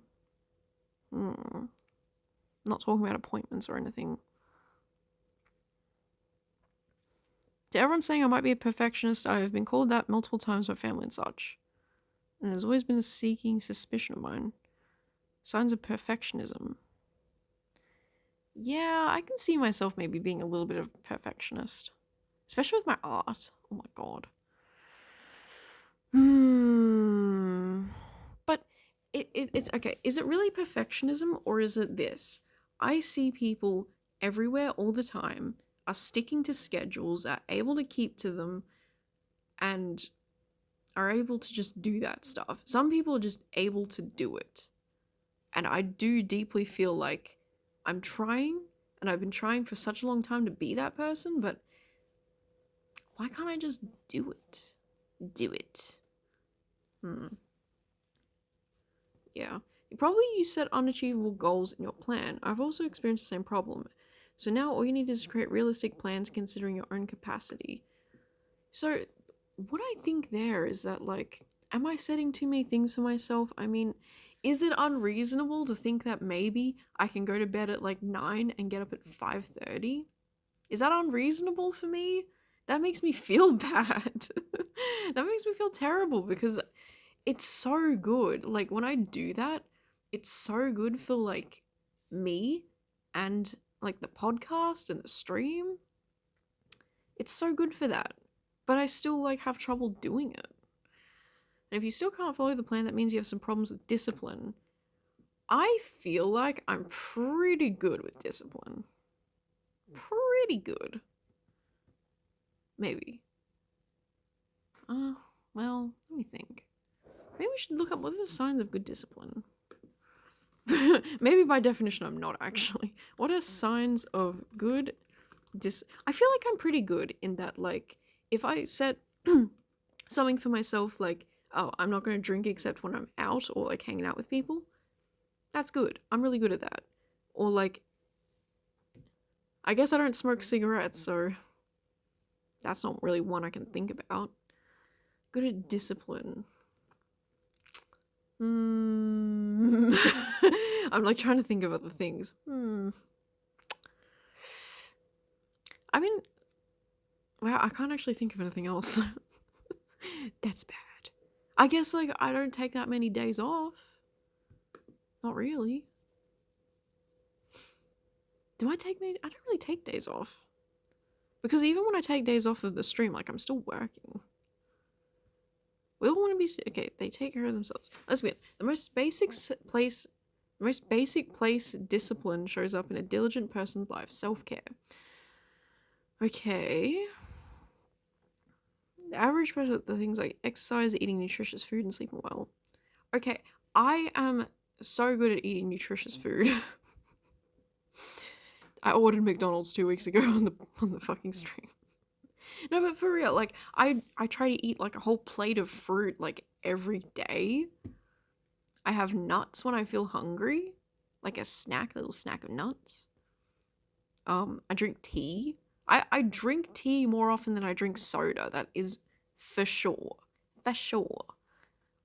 not talking about appointments or anything. To everyone saying I might be a perfectionist, I have been called that multiple times by family and such. And there's always been a seeking suspicion of mine. Signs of perfectionism. Yeah, I can see myself maybe being a little bit of a perfectionist. Especially with my art. Oh my god. But it's okay. Is it really perfectionism or is it this? I see people everywhere all the time are sticking to schedules, are able to keep to them, and are able to just do that stuff. Some people are just able to do it. And I do deeply feel like I'm trying, and I've been trying for such a long time to be that person, but why can't I just do it? Do it. Yeah. You set unachievable goals in your plan. I've also experienced the same problem. So now all you need is to create realistic plans considering your own capacity. So what I think there is that, like, am I setting too many things for myself? I mean, is it unreasonable to think that maybe I can go to bed at like 9 and get up at 5:30? Is that unreasonable for me? That makes me feel bad. That makes me feel terrible because it's so good. Like when I do that, it's so good for like me and like the podcast and the stream. It's so good for that. But I still like have trouble doing it. And if you still can't follow the plan, that means you have some problems with discipline. I feel like I'm pretty good with discipline. Pretty good. Maybe. Well, let me think. Maybe we should look up what are the signs of good discipline. Maybe by definition I'm not actually. What are signs of good I feel like I'm pretty good in that, like, if I set something for myself, like, oh, I'm not going to drink except when I'm out or like hanging out with people, that's good. I'm really good at that. Or like, I guess I don't smoke cigarettes, so that's not really one I can think about. Good at discipline. I'm like trying to think of other things. I mean, wow, I can't actually think of anything else. That's bad. I guess, like, I don't take that many days off. Not really. I don't really take days off. Because even when I take days off of the stream, like, I'm still working. We all want to be... Okay, they take care of themselves. Let's be honest. The most basic place discipline shows up in a diligent person's life. Self-care. Okay. The average person, the things like exercise, eating nutritious food, and sleeping well. Okay, I am so good at eating nutritious food. I ordered McDonald's 2 weeks ago on the fucking stream. No, but for real, like, I try to eat like a whole plate of fruit like every day. I have nuts when I feel hungry, like a little snack of nuts. I drink tea. I drink tea more often than I drink soda. That is for sure. For sure.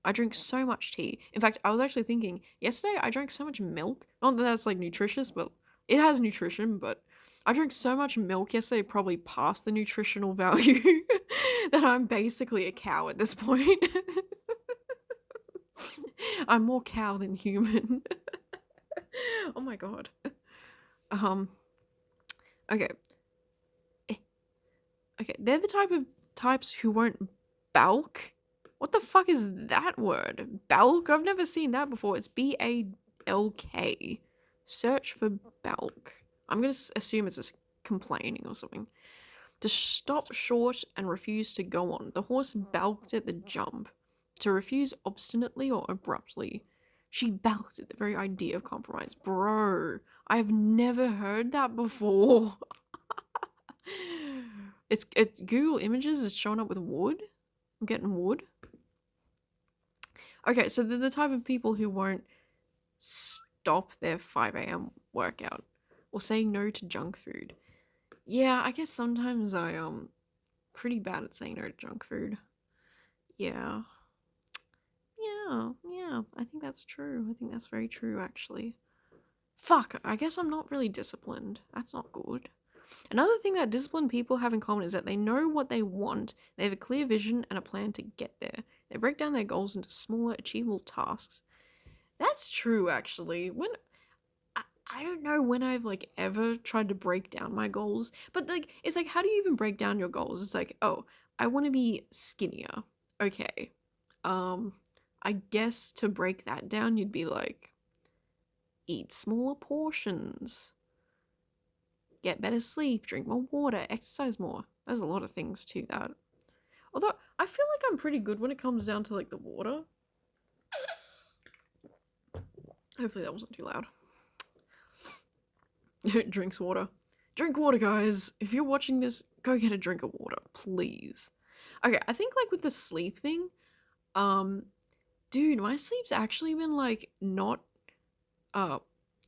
I drink so much tea. In fact, I was actually thinking, yesterday I drank so much milk. Not that that's like nutritious, but it has nutrition, but I drank so much milk yesterday, probably past the nutritional value, that I'm basically a cow at this point. I'm more cow than human. Oh my god. Okay. Okay, they're the types who won't Balk? What the fuck is that word? Balk? I've never seen that before. It's B-A-L-K. Search for Balk. I'm gonna assume it's a complaining or something. To stop short and refuse to go on. The horse balked at the jump. To refuse obstinately or abruptly. She balked at the very idea of compromise. Bro, I have never heard that before. It's Google Images is showing up with wood. I'm getting wood. Okay, so they're the type of people who won't stop their 5 a.m. workout or saying no to junk food. Yeah, I guess sometimes I'm pretty bad at saying no to junk food. Yeah. Yeah, I think that's true. I think that's very true, actually. Fuck, I guess I'm not really disciplined. That's not good. Another thing that disciplined people have in common is that they know what they want, they have a clear vision and a plan to get there. They break down their goals into smaller, achievable tasks. That's true, actually. I don't know when I've like ever tried to break down my goals, but like it's like how do you even break down your goals? It's like, oh, I want to be skinnier. Okay. I guess to break that down you'd be like eat smaller portions. Get better sleep, drink more water, exercise more. There's a lot of things to that. Although I feel like I'm pretty good when it comes down to like the water. Hopefully that wasn't too loud. Drinks water. Drink water, guys. If you're watching this, go get a drink of water, please. Okay, I think like with the sleep thing, dude, my sleep's actually been like not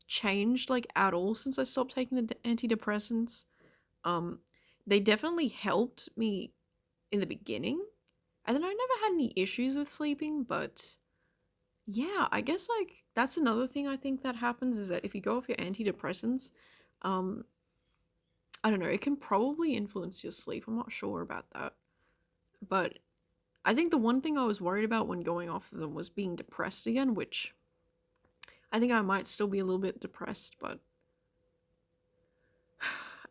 changed like at all since I stopped taking the antidepressants. They definitely helped me in the beginning, and then I never had any issues with sleeping, but yeah, I guess like that's another thing I think that happens is that if you go off your antidepressants, I don't know, it can probably influence your sleep. I'm not sure about that. But I think the one thing I was worried about when going off of them was being depressed again, which I think I might still be a little bit depressed, but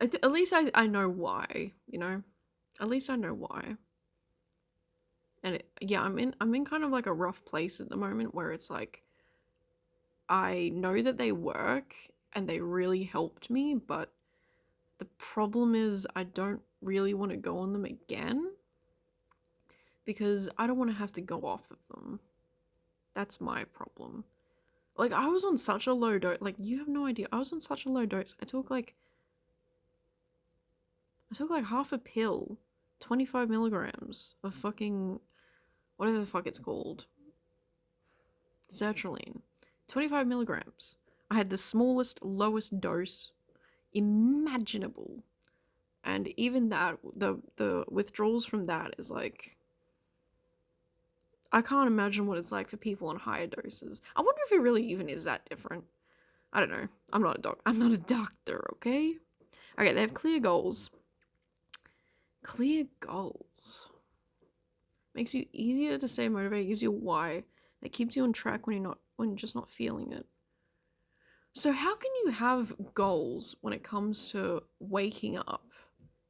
at least I know why, you know? At least I know why. And yeah, I'm in kind of like a rough place at the moment where it's like I know that they work and they really helped me, but the problem is I don't really want to go on them again because I don't want to have to go off of them. That's my problem. Like I was on such a low dose, like you have no idea. I was on such a low dose. I took like half a pill, 25 milligrams of fucking whatever the fuck it's called. Sertraline. 25 milligrams. I had the smallest, lowest dose imaginable. And even that, the withdrawals from that is like, I can't imagine what it's like for people on higher doses. I wonder if it really even is that different. I don't know. I'm not a doctor, okay? Okay, they have clear goals. Clear goals. Makes you easier to stay motivated, gives you a why. That keeps you on track when you're just not feeling it. So how can you have goals when it comes to waking up?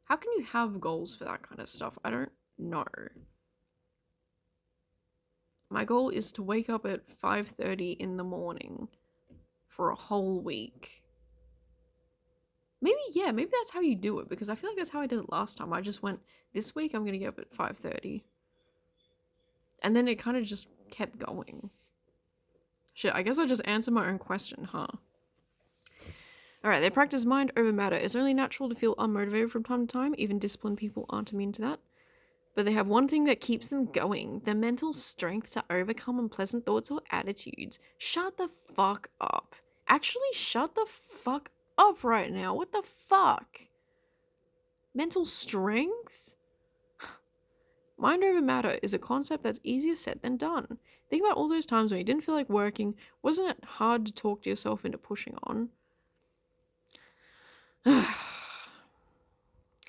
How can you have goals for that kind of stuff? I don't know. My goal is to wake up at 5:30 in the morning for a whole week. Maybe that's how you do it, because I feel like that's how I did it last time. I just went, this week I'm going to get up at 5:30. And then it kind of just kept going. Shit, I guess I just answered my own question, huh? Alright, they practice mind over matter. It's only natural to feel unmotivated from time to time. Even disciplined people aren't immune to that. But they have one thing that keeps them going. Their mental strength to overcome unpleasant thoughts or attitudes. Shut the fuck up. Actually, shut the fuck up right now. What the fuck? Mental strength? Mind over matter is a concept that's easier said than done. Think about all those times when you didn't feel like working. Wasn't it hard to talk to yourself into pushing on?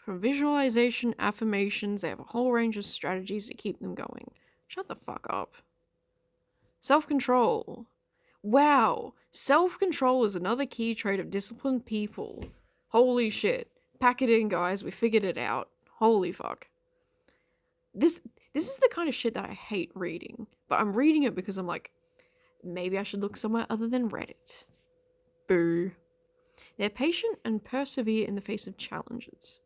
From visualization, affirmations, they have a whole range of strategies to keep them going. Shut the fuck up. Self-control. Wow, self-control is another key trait of disciplined people. Holy shit. Pack it in, guys. We figured it out. Holy fuck. This This is the kind of shit that I hate reading, but I'm reading it because I'm like, maybe I should look somewhere other than Reddit. Boo. They're patient and persevere in the face of challenges.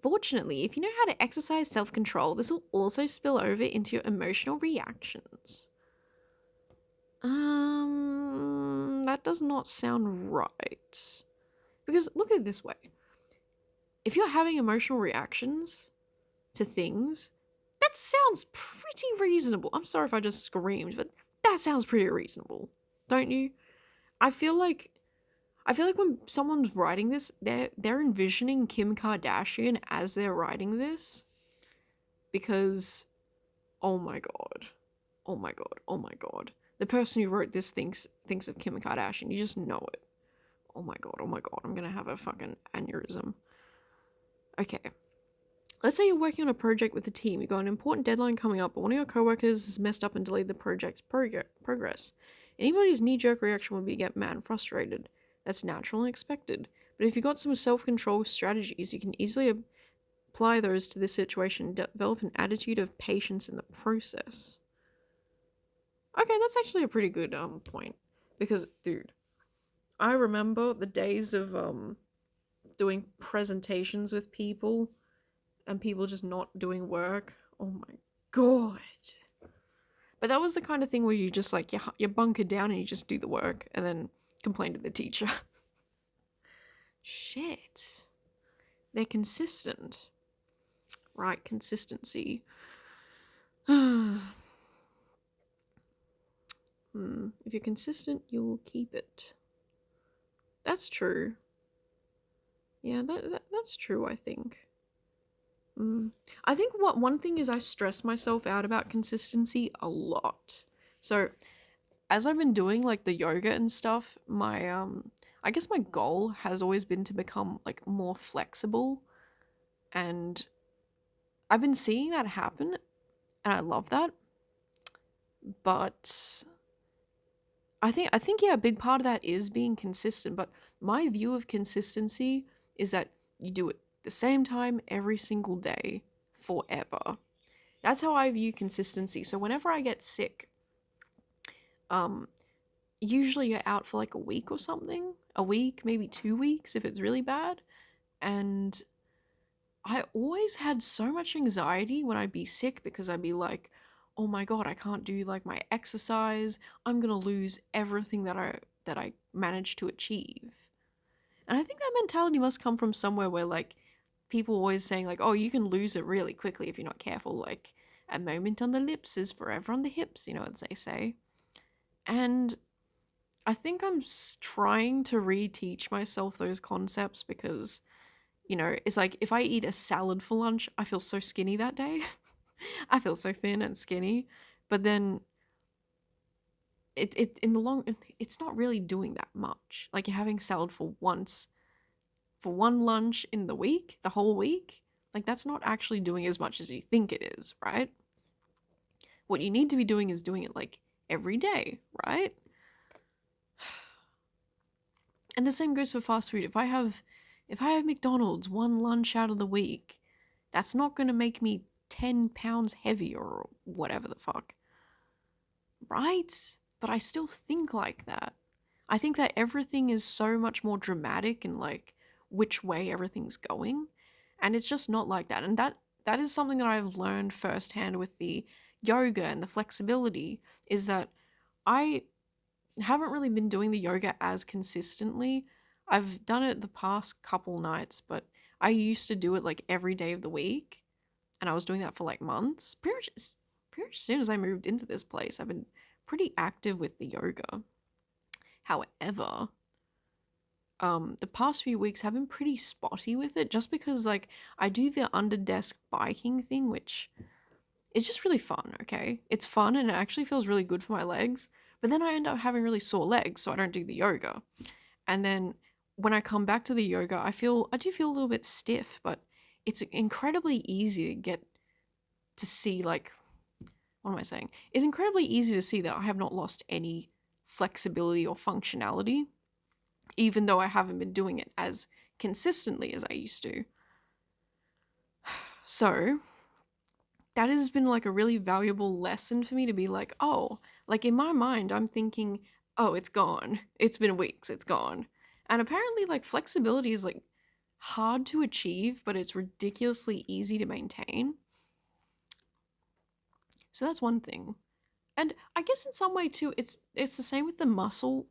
Fortunately, if you know how to exercise self-control, this will also spill over into your emotional reactions. That does not sound right. Because look at it this way. If you're having emotional reactions to things, that sounds pretty reasonable. I'm sorry if I just screamed, but that sounds pretty reasonable. Don't you? I feel like when someone's writing this, they're envisioning Kim Kardashian as they're writing this, because oh my god. Oh my god. Oh my god. The person who wrote this thinks of Kim Kardashian. You just know it. Oh my god. Oh my god. I'm going to have a fucking aneurysm. Okay. Let's say you're working on a project with a team. You've got an important deadline coming up, but one of your coworkers has messed up and delayed the project's progress. Anybody's knee-jerk reaction would be to get mad and frustrated. That's natural and expected. But if you've got some self-control strategies, you can easily apply those to this situation, develop an attitude of patience in the process. Okay, that's actually a pretty good point. Because, dude, I remember the days of doing presentations with people and people just not doing work. Oh my god. But that was the kind of thing where you just like you bunker down and you just do the work and then complain to the teacher. Shit. They're consistent. Right, consistency. If you're consistent, you will keep it. That's true. Yeah, that's true, I think. I think one thing is I stress myself out about consistency a lot. So as I've been doing like the yoga and stuff, my I guess my goal has always been to become like more flexible, and I've been seeing that happen and I love that. But I think yeah, a big part of that is being consistent, but my view of consistency is that you do it the same time every single day forever. That's how I view consistency. So whenever I get sick, usually you're out for like a week or something, a week, maybe 2 weeks if it's really bad. And I always had so much anxiety when I'd be sick because I'd be like, oh my god, I can't do like my exercise. I'm gonna lose everything that I managed to achieve. And I think that mentality must come from somewhere where like people always saying like, oh, you can lose it really quickly if you're not careful. Like a moment on the lips is forever on the hips, as they say. And I think I'm trying to reteach myself those concepts because, it's like if I eat a salad for lunch, I feel so skinny that day. I feel so thin and skinny. But then it in the long, it's not really doing that much. Like you're having salad for one lunch in the week, the whole week. Like that's not actually doing as much as you think it is, right? What you need to be doing is doing it like every day, right? And the same goes for fast food. If I have McDonald's one lunch out of the week, that's not going to make me 10 pounds heavier or whatever the fuck. Right? But I still think like that. I think that everything is so much more dramatic in like which way everything's going. And it's just not like that. And that is something that I've learned firsthand with the yoga and the flexibility, is that I haven't really been doing the yoga as consistently. I've done it the past couple nights, but I used to do it like every day of the week, and I was doing that for like months. Pretty much as soon as I moved into this place, I've been pretty active with the yoga. However, the past few weeks have been pretty spotty with it, just because like I do the under desk biking thing, which is just really fun. Okay, it's fun and it actually feels really good for my legs. But then I end up having really sore legs, so I don't do the yoga. And then when I come back to the yoga, I do feel a little bit stiff, but it's incredibly easy to get to see, like, what am I saying? It's incredibly easy to see that I have not lost any flexibility or functionality, even though I haven't been doing it as consistently as I used to. So, that has been like a really valuable lesson for me to be like, oh, like in my mind, I'm thinking, oh, it's gone. It's been weeks, it's gone. And apparently, like, flexibility is like hard to achieve, but it's ridiculously easy to maintain. So that's one thing. And I guess in some way too, it's the same with the muscle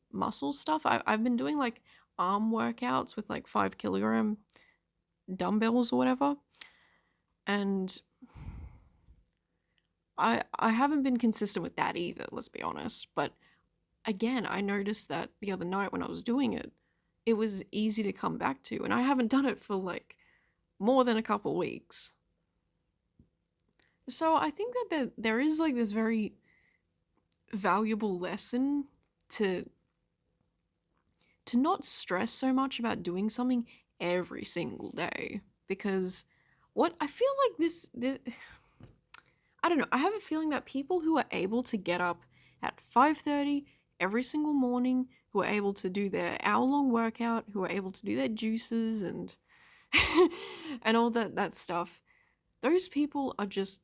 stuff. I've been doing like arm workouts with like 5 kilogram dumbbells or whatever, and I haven't been consistent with that either. Let's be honest. But again, I noticed that the other night when I was doing it, it was easy to come back to, and I haven't done it for like more than a couple weeks. So I think that there is like this very valuable lesson to not stress so much about doing something every single day, because what I feel like this I don't know, I have a feeling that people who are able to get up at 5:30 every single morning, who are able to do their hour-long workout, who are able to do their juices and and all that stuff, those people are just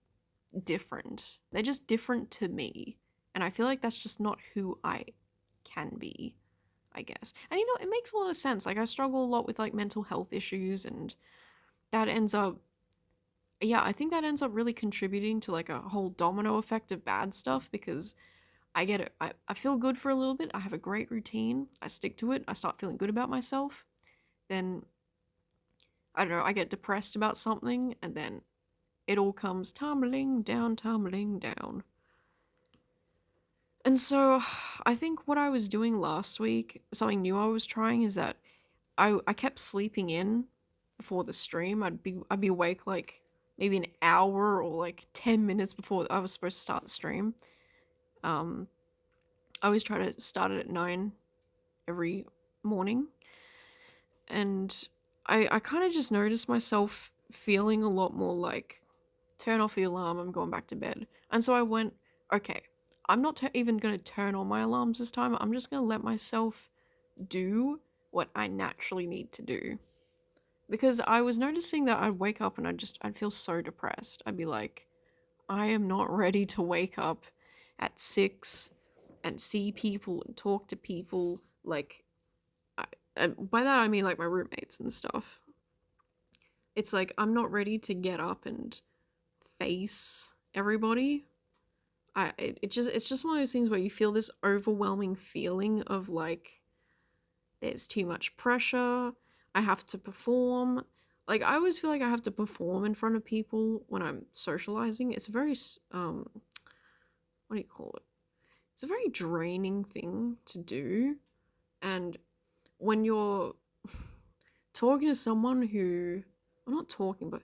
different. They're just different to me. And I feel like that's just not who I can be, I guess. And you know, it makes a lot of sense. Like, I struggle a lot with like mental health issues, and that ends up, yeah, I think that ends up really contributing to like a whole domino effect of bad stuff, because I get it. I feel good for a little bit. I have a great routine. I stick to it. I start feeling good about myself. Then, I don't know, I get depressed about something, and then it all comes tumbling down, tumbling down. And so I think what I was doing last week, something new I was trying, is that I kept sleeping in before the stream. I'd be awake like maybe an hour or like 10 minutes before I was supposed to start the stream. Um I always try to start it at 9 every morning, and I kind of just noticed myself feeling a lot more like, turn off the alarm, I'm going back to bed. And so I went, okay, I'm not even going to turn on my alarms this time. I'm just going to let myself do what I naturally need to do. Because I was noticing that I'd wake up and I'd feel so depressed. I'd be like, I am not ready to wake up at 6 and see people and talk to people. Like, and by that I mean like my roommates and stuff. It's like, I'm not ready to get up and face everybody. It's just one of those things where you feel this overwhelming feeling of like, there's too much pressure. I have to perform. Like, I always feel like I have to perform in front of people when I'm socializing. It's a very what do you call it? It's a very draining thing to do. And when you're talking to someone who, well, not talking, but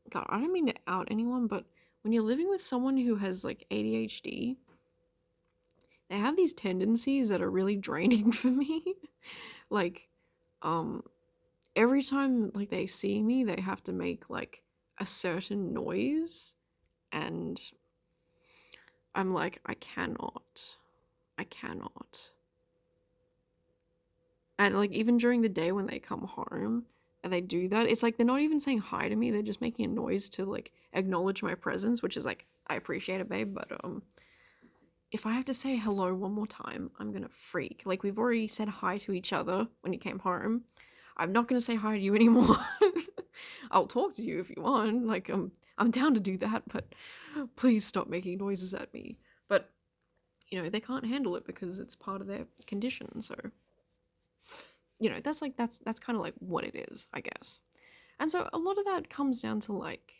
God, I don't mean to out anyone, but when you're living with someone who has like ADHD, they have these tendencies that are really draining for me. Like, um, every time like they see me, they have to make like a certain noise, and I'm like, I cannot. I cannot. And like, even during the day when they come home and they do that, it's like they're not even saying hi to me, they're just making a noise to like acknowledge my presence, which is like, I appreciate it, babe, but if I have to say hello one more time, I'm gonna freak. Like, we've already said hi to each other when you came home. I'm not gonna say hi to you anymore. I'll talk to you if you want. Like, I'm down to do that, but please stop making noises at me. But you know, they can't handle it because it's part of their condition. So you know, that's kind of like what it is, I guess. And so a lot of that comes down to like,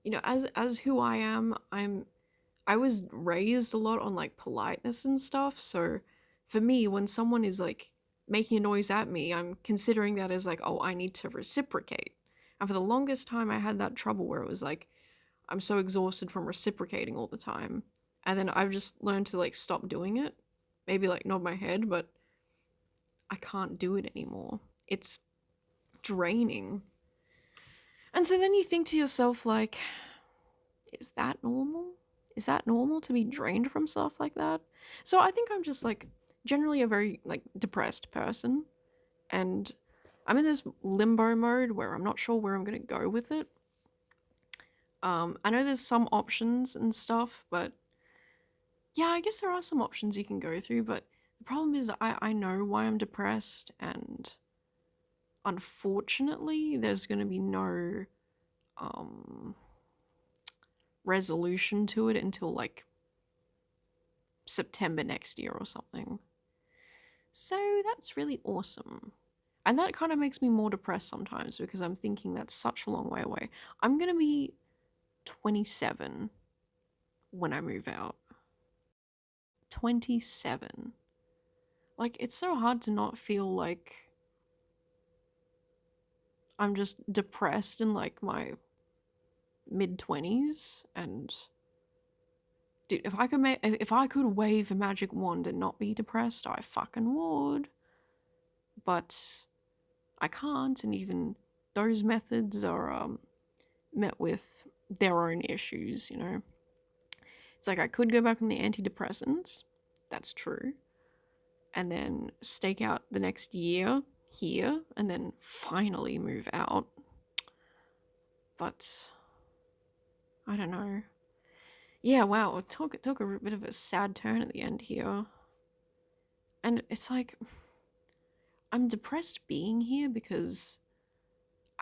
you know, as who I am, I was raised a lot on like politeness and stuff. So for me, when someone is like making a noise at me, I'm considering that as like, oh, I need to reciprocate. And for the longest time, I had that trouble where it was like, I'm so exhausted from reciprocating all the time. And then I've just learned to like stop doing it. Maybe like nod my head, but I can't do it anymore. It's draining. And so then you think to yourself, like, is that normal? Is that normal to be drained from stuff like that? So I think I'm just like generally a very like depressed person, and I'm in this limbo mode where I'm not sure where I'm gonna go with it. I know there's some options and stuff, but yeah, I guess there are some options you can go through, but the problem is I know why I'm depressed, and unfortunately there's going to be no um resolution to it until like September next year or something. So that's really awesome. And that kind of makes me more depressed sometimes because I'm thinking that's such a long way away. I'm going to be 27 when I move out. 27. Like, it's so hard to not feel like I'm just depressed in like my mid 20s. And dude, if I could wave a magic wand and not be depressed, I fucking would. But I can't, and even those methods are met with their own issues, you know. It's like I could go back on the antidepressants, that's true, and then stake out the next year here, and then finally move out. But I don't know. Yeah, wow, it took a bit of a sad turn at the end here. And it's like, I'm depressed being here because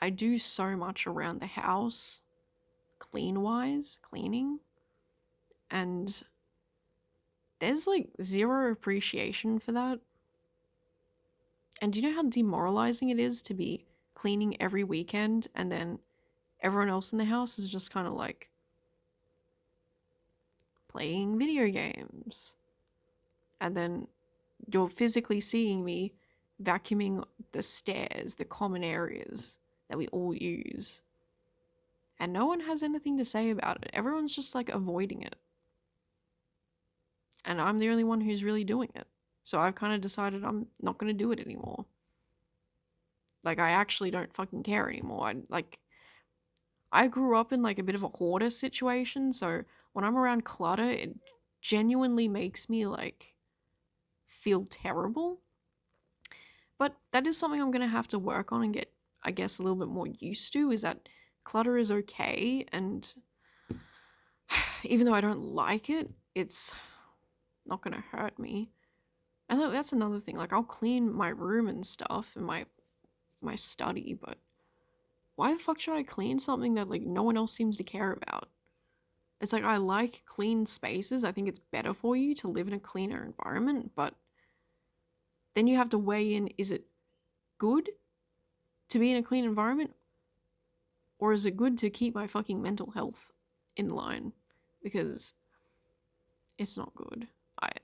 I do so much around the house, cleaning, and there's like zero appreciation for that. And do you know how demoralizing it is to be cleaning every weekend and then everyone else in the house is just kind of like playing video games? And then you're physically seeing me vacuuming the stairs, the common areas that we all use. And no one has anything to say about it. Everyone's just like avoiding it. And I'm the only one who's really doing it. So I've kind of decided I'm not going to do it anymore. Like, I actually don't fucking care anymore. I grew up in like a bit of a hoarder situation, so when I'm around clutter, it genuinely makes me like feel terrible. But that is something I'm gonna have to work on and get, I guess, a little bit more used to, is that clutter is okay, and even though I don't like it, it's not gonna hurt me. And that's another thing. Like, I'll clean my room and stuff and my study, but why the fuck should I clean something that like no one else seems to care about? It's like, I like clean spaces. I think it's better for you to live in a cleaner environment, but then you have to weigh in, is it good to be in a clean environment, or is it good to keep my fucking mental health in line? Because it's not good.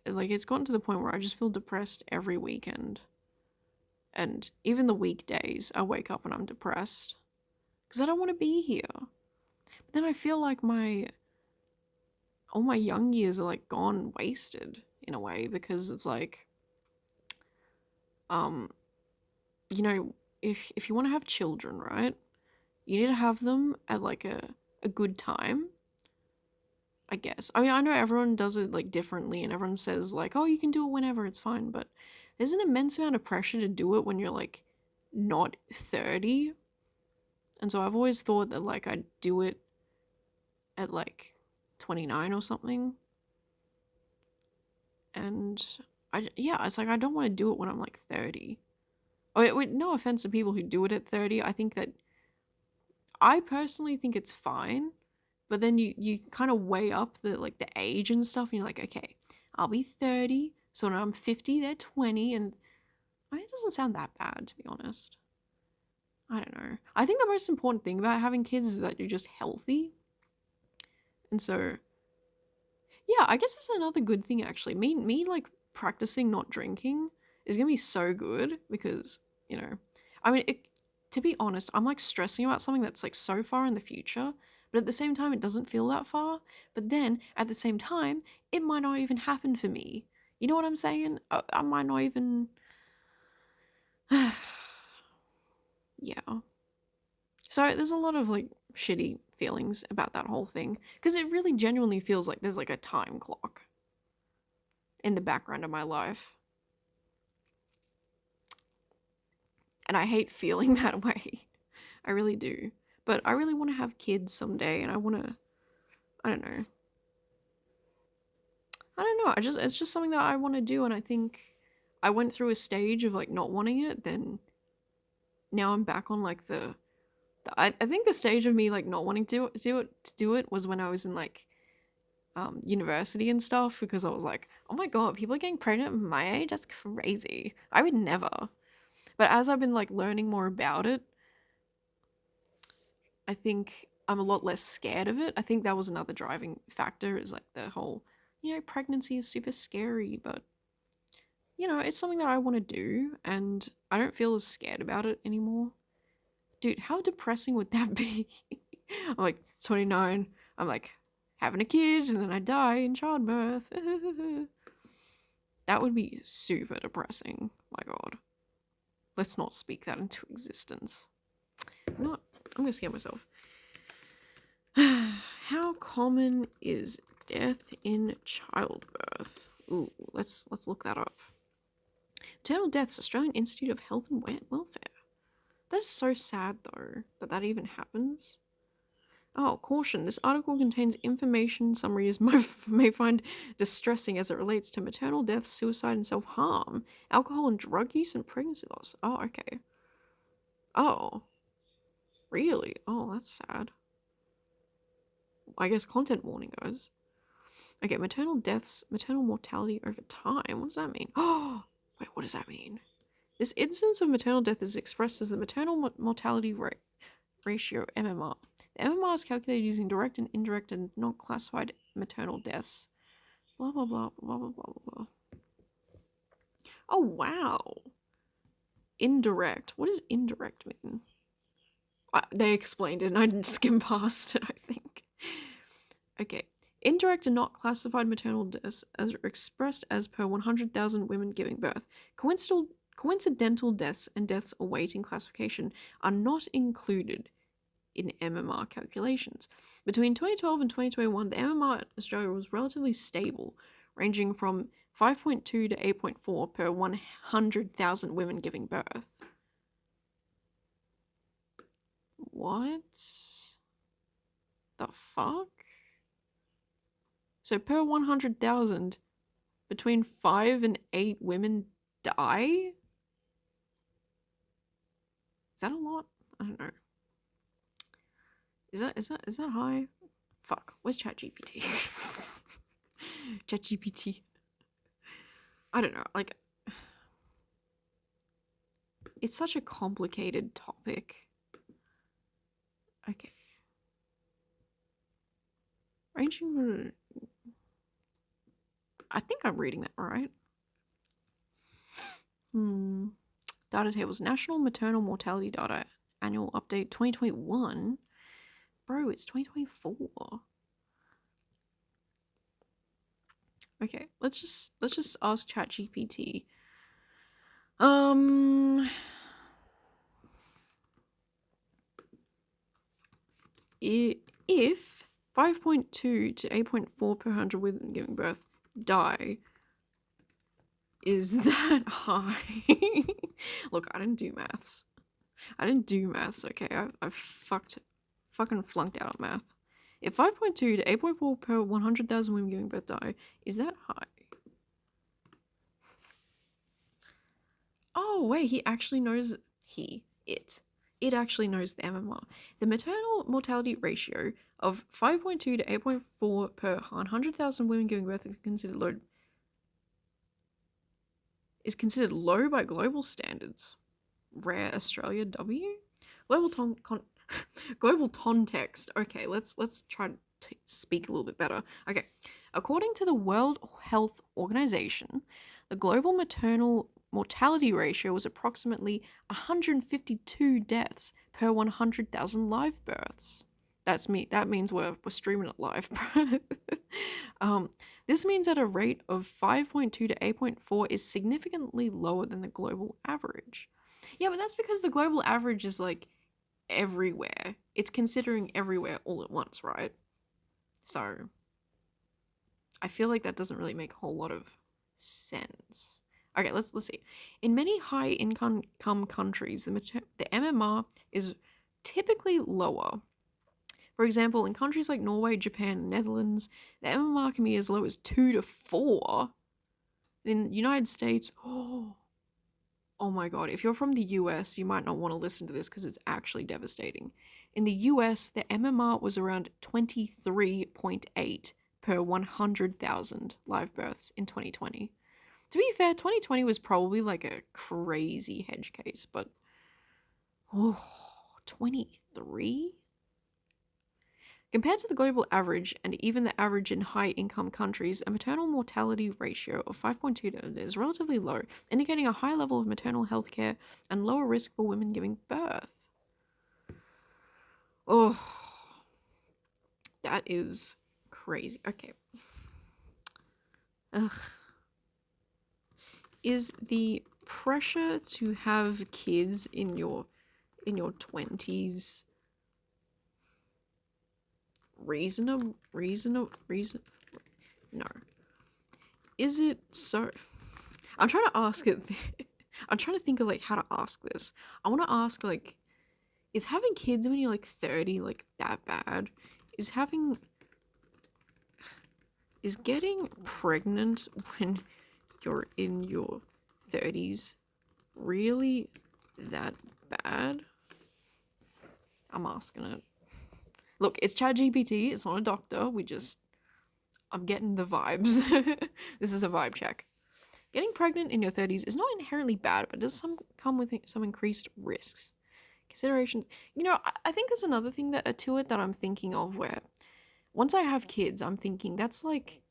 It's gotten to the point where I just feel depressed every weekend. And even the weekdays, I wake up and I'm depressed because I don't want to be here. But then I feel like all my young years are like gone wasted in a way, because it's like, um you know, if you want to have children, right, you need to have them at like a good time, I guess. I mean, I know everyone does it like differently, and everyone says like, oh, you can do it whenever, it's fine, but there's an immense amount of pressure to do it when you're like not 30. And so I've always thought that like I'd do it at like 29 or something. And yeah, it's like I don't want to do it when I'm like 30. Oh, wait, no offense to people who do it at 30. I personally think it's fine, but then you kind of weigh up the age and stuff, and you're like, okay, I'll be 30, so when I'm 50, they're 20, and I mean, it doesn't sound that bad, to be honest. I don't know. I think the most important thing about having kids is that you're just healthy. And so, yeah, I guess that's another good thing, actually. Me like practicing not drinking is gonna be so good because, you know, I mean, to be honest, I'm like stressing about something that's like so far in the future, but at the same time, it doesn't feel that far. But then at the same time, it might not even happen for me. You know what I'm saying? I might not even. Yeah. So there's a lot of like shitty feelings about that whole thing because it really genuinely feels like there's like a time clock in the background of my life. And I hate feeling that way. I really do. but I really want to have kids someday, and I want to. I don't know. I don't know. It's just something that I want to do, and I think I went through a stage of like not wanting it. Then now I'm back on like I think the stage of me like not wanting to do it was when I was in like university and stuff, because I was like, oh my god, people are getting pregnant at my age. That's crazy. I would never. But as I've been like learning more about it, I think I'm a lot less scared of it. I think that was another driving factor, is like the whole, pregnancy is super scary, but it's something that I want to do, and I don't feel as scared about it anymore. Dude, how depressing would that be? I'm like 29, I'm like having a kid, and then I die in childbirth. That would be super depressing. My god. Let's not speak that into existence. I'm gonna scare myself. How common is death in childbirth? Ooh, let's look that up. Maternal deaths, Australian Institute of Health and Welfare. That's so sad though, that even happens. Oh, caution, this article contains information some readers may find distressing as it relates to maternal death, suicide and self-harm, alcohol and drug use, and pregnancy loss. Oh, okay. Oh, really? Oh, that's sad. I guess content warning, guys. Okay, maternal deaths, maternal mortality over time. What does that mean? Oh, wait, what does that mean? This instance of maternal death is expressed as the maternal mortality ratio, MMR. The MMR is calculated using direct and indirect and not classified maternal deaths. Blah, blah, blah, blah, blah, blah, blah. Oh, wow. Indirect. What does indirect mean? They explained it and I didn't skim past it, I think. Okay. Indirect and not classified maternal deaths as expressed as per 100,000 women giving birth. Coincidental deaths and deaths awaiting classification are not included in MMR calculations. Between 2012 and 2021, the MMR in Australia was relatively stable, ranging from 5.2 to 8.4 per 100,000 women giving birth. What the fuck? So per 100,000, between 5 and 8 women die? Is that a lot? I don't know. Is that high? Fuck. Where's ChatGPT? ChatGPT. I don't know. Like, it's such a complicated topic. Okay. Ranging. I think I'm reading that right. Data tables. National maternal mortality data. Annual update 2021. Bro, it's 2024. Okay, let's just ask ChatGPT. If 5.2 to 8.4 per 100 women giving birth die, is that high? Look, I didn't do maths. Okay? I've fucking flunked out on math. If 5.2 to 8.4 per 100,000 women giving birth die, is that high? Oh, wait, he actually knows. It actually knows the MMR. The maternal mortality ratio of 5.2 to 8.4 per 100,000 women giving birth is considered low by global standards. Rare Australia W? Global context. Okay, let's try to speak a little bit better. Okay, according to the World Health Organization, the global maternal mortality ratio was approximately 152 deaths per 100,000 live births. That means we're streaming it live. This means that a rate of 5.2 to 8.4 is significantly lower than the global average. Yeah, but that's because the global average is like everywhere. It's considering everywhere all at once, right? So I feel like that doesn't really make a whole lot of sense. Okay, let's see. In many high income countries, the MMR is typically lower. For example, in countries like Norway, Japan, and Netherlands, the MMR can be as low as 2 to 4. In the United States, oh my god, if you're from the US, you might not want to listen to this because it's actually devastating. In the US, the MMR was around 23.8 per 100,000 live births in 2020. To be fair, 2020 was probably like a crazy hedge case, but 23? Compared to the global average, and even the average in high-income countries, a maternal mortality ratio of 5.2 is relatively low, indicating a high level of maternal health care and lower risk for women giving birth. Oh, that is crazy. Okay. Ugh. Is the pressure to have kids in your 20s reasonable? No. Is it so? I'm trying to ask it. I'm trying to think of like how to ask this. I want to ask like, is having kids when you're like 30 like that bad? Is getting pregnant when you're in your 30s really that bad? I'm asking it. Look, it's ChatGPT. It's not a doctor. I'm getting the vibes. This is a vibe check. Getting pregnant in your 30s is not inherently bad, but does come with some increased risks. Consideration. I think there's another thing to it that I'm thinking of where once I have kids, I'm thinking that's like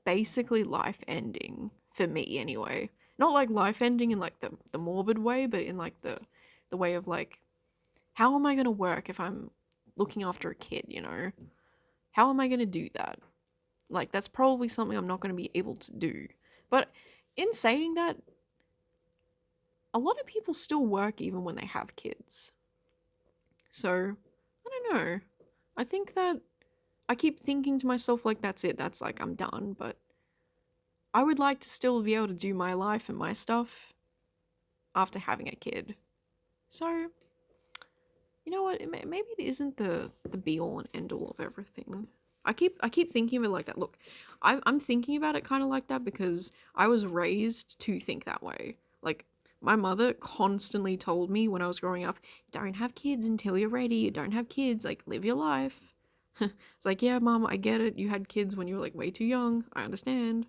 basically life ending for me anyway. Not like life ending in like the morbid way, but in like the way of like, how am I going to work if I'm looking after a kid, How am I going to do that? Like, that's probably something I'm not going to be able to do. But in saying that, a lot of people still work even when they have kids. So, I don't know. I think that I keep thinking to myself, like, that's it. That's like, I'm done. But I would like to still be able to do my life and my stuff after having a kid. So, you know what? Maybe it isn't the be all and end all of everything. I keep thinking of it like that. Look, I'm thinking about it kind of like that because I was raised to think that way. Like, my mother constantly told me when I was growing up, don't have kids until you're ready. Don't have kids. Like, live your life. It's like, yeah, mom, I get it. You had kids when you were like way too young. I understand.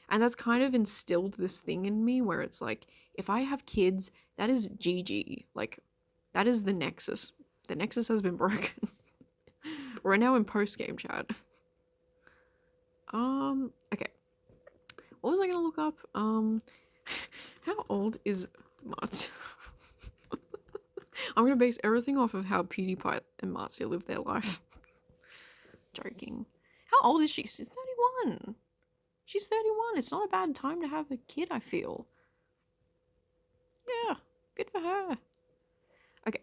And that's kind of instilled this thing in me where it's like, if I have kids, that is GG. Like, that is the Nexus. The Nexus has been broken. We're now in post-game chat. Okay. What was I gonna look up? How old is Marzia? I'm gonna base everything off of how PewDiePie and Marzia live their life. Joking. How old is she? She's 31. She's 31. It's not a bad time to have a kid, I feel. Yeah, good for her. Okay.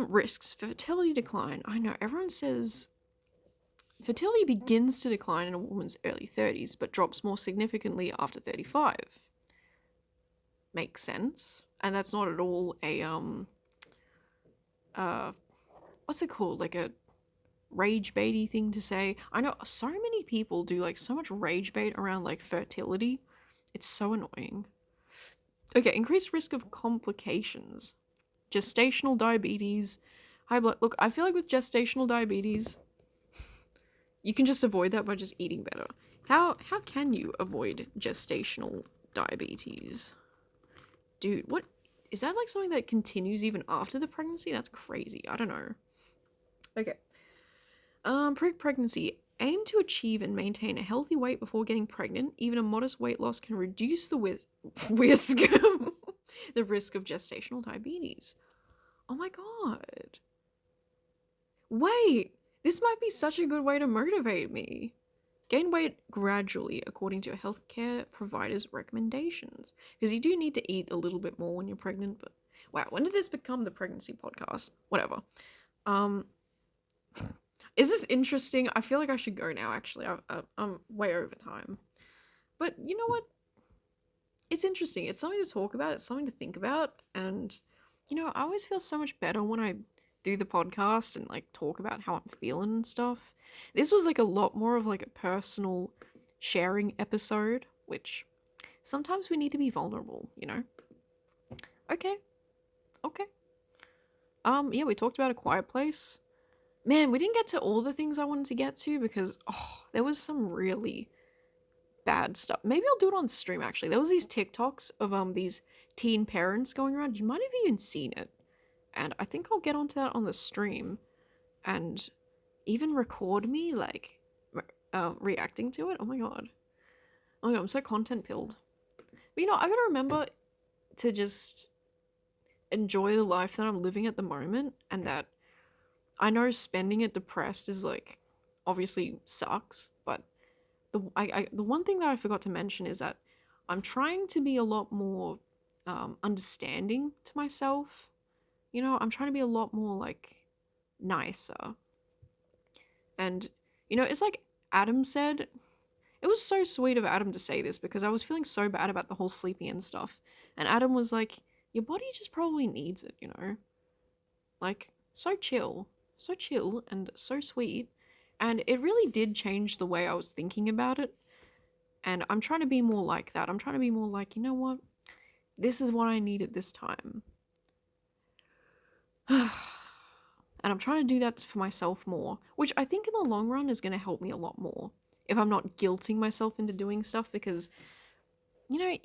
Risks. Fertility decline. I know, everyone says fertility begins to decline in a woman's early 30s, but drops more significantly after 35. Makes sense. And that's not at all a, what's it called? Like a rage baity thing to say. I know so many people do like so much rage bait around like fertility. It's so annoying. Okay, increased risk of complications. Gestational diabetes, high blood. Look, I feel like with gestational diabetes, you can just avoid that by just eating better. How can you avoid gestational diabetes? Dude, what is that, like something that continues even after the pregnancy? That's crazy. I don't know. Okay. Pre-pregnancy. Aim to achieve and maintain a healthy weight before getting pregnant. Even a modest weight loss can reduce the risk the risk of gestational diabetes. Oh my god. Wait, this might be such a good way to motivate me. Gain weight gradually according to a healthcare provider's recommendations. Because you do need to eat a little bit more when you're pregnant, but wow, when did this become the pregnancy podcast? Whatever. Is this interesting? I feel like I should go now, actually. I'm way over time. But you know what? It's interesting. It's something to talk about. It's something to think about. And I always feel so much better when I do the podcast and like talk about how I'm feeling and stuff. This was like a lot more of like a personal sharing episode, which sometimes we need to be vulnerable. Okay, okay. Yeah, we talked about A Quiet Place. Man, we didn't get to all the things I wanted to get to because there was some really bad stuff. Maybe I'll do it on stream actually. There was these TikToks of these teen parents going around. You might have even seen it. And I think I'll get onto that on the stream and even record me like reacting to it. Oh my god. Oh my god, I'm so content pilled. But I gotta remember to just enjoy the life that I'm living at the moment, and that I know spending it depressed is like obviously sucks, but the one thing that I forgot to mention is that I'm trying to be a lot more understanding to myself. I'm trying to be a lot more like nicer. And it's like Adam said, it was so sweet of Adam to say this because I was feeling so bad about the whole sleeping in stuff. And Adam was like, your body just probably needs it. Like, so chill and so sweet. And it really did change the way I was thinking about it. And I'm trying to be more like that. I'm trying to be more like, you know what? This is what I need at this time. And I'm trying to do that for myself more, which I think in the long run is going to help me a lot more if I'm not guilting myself into doing stuff because, you know,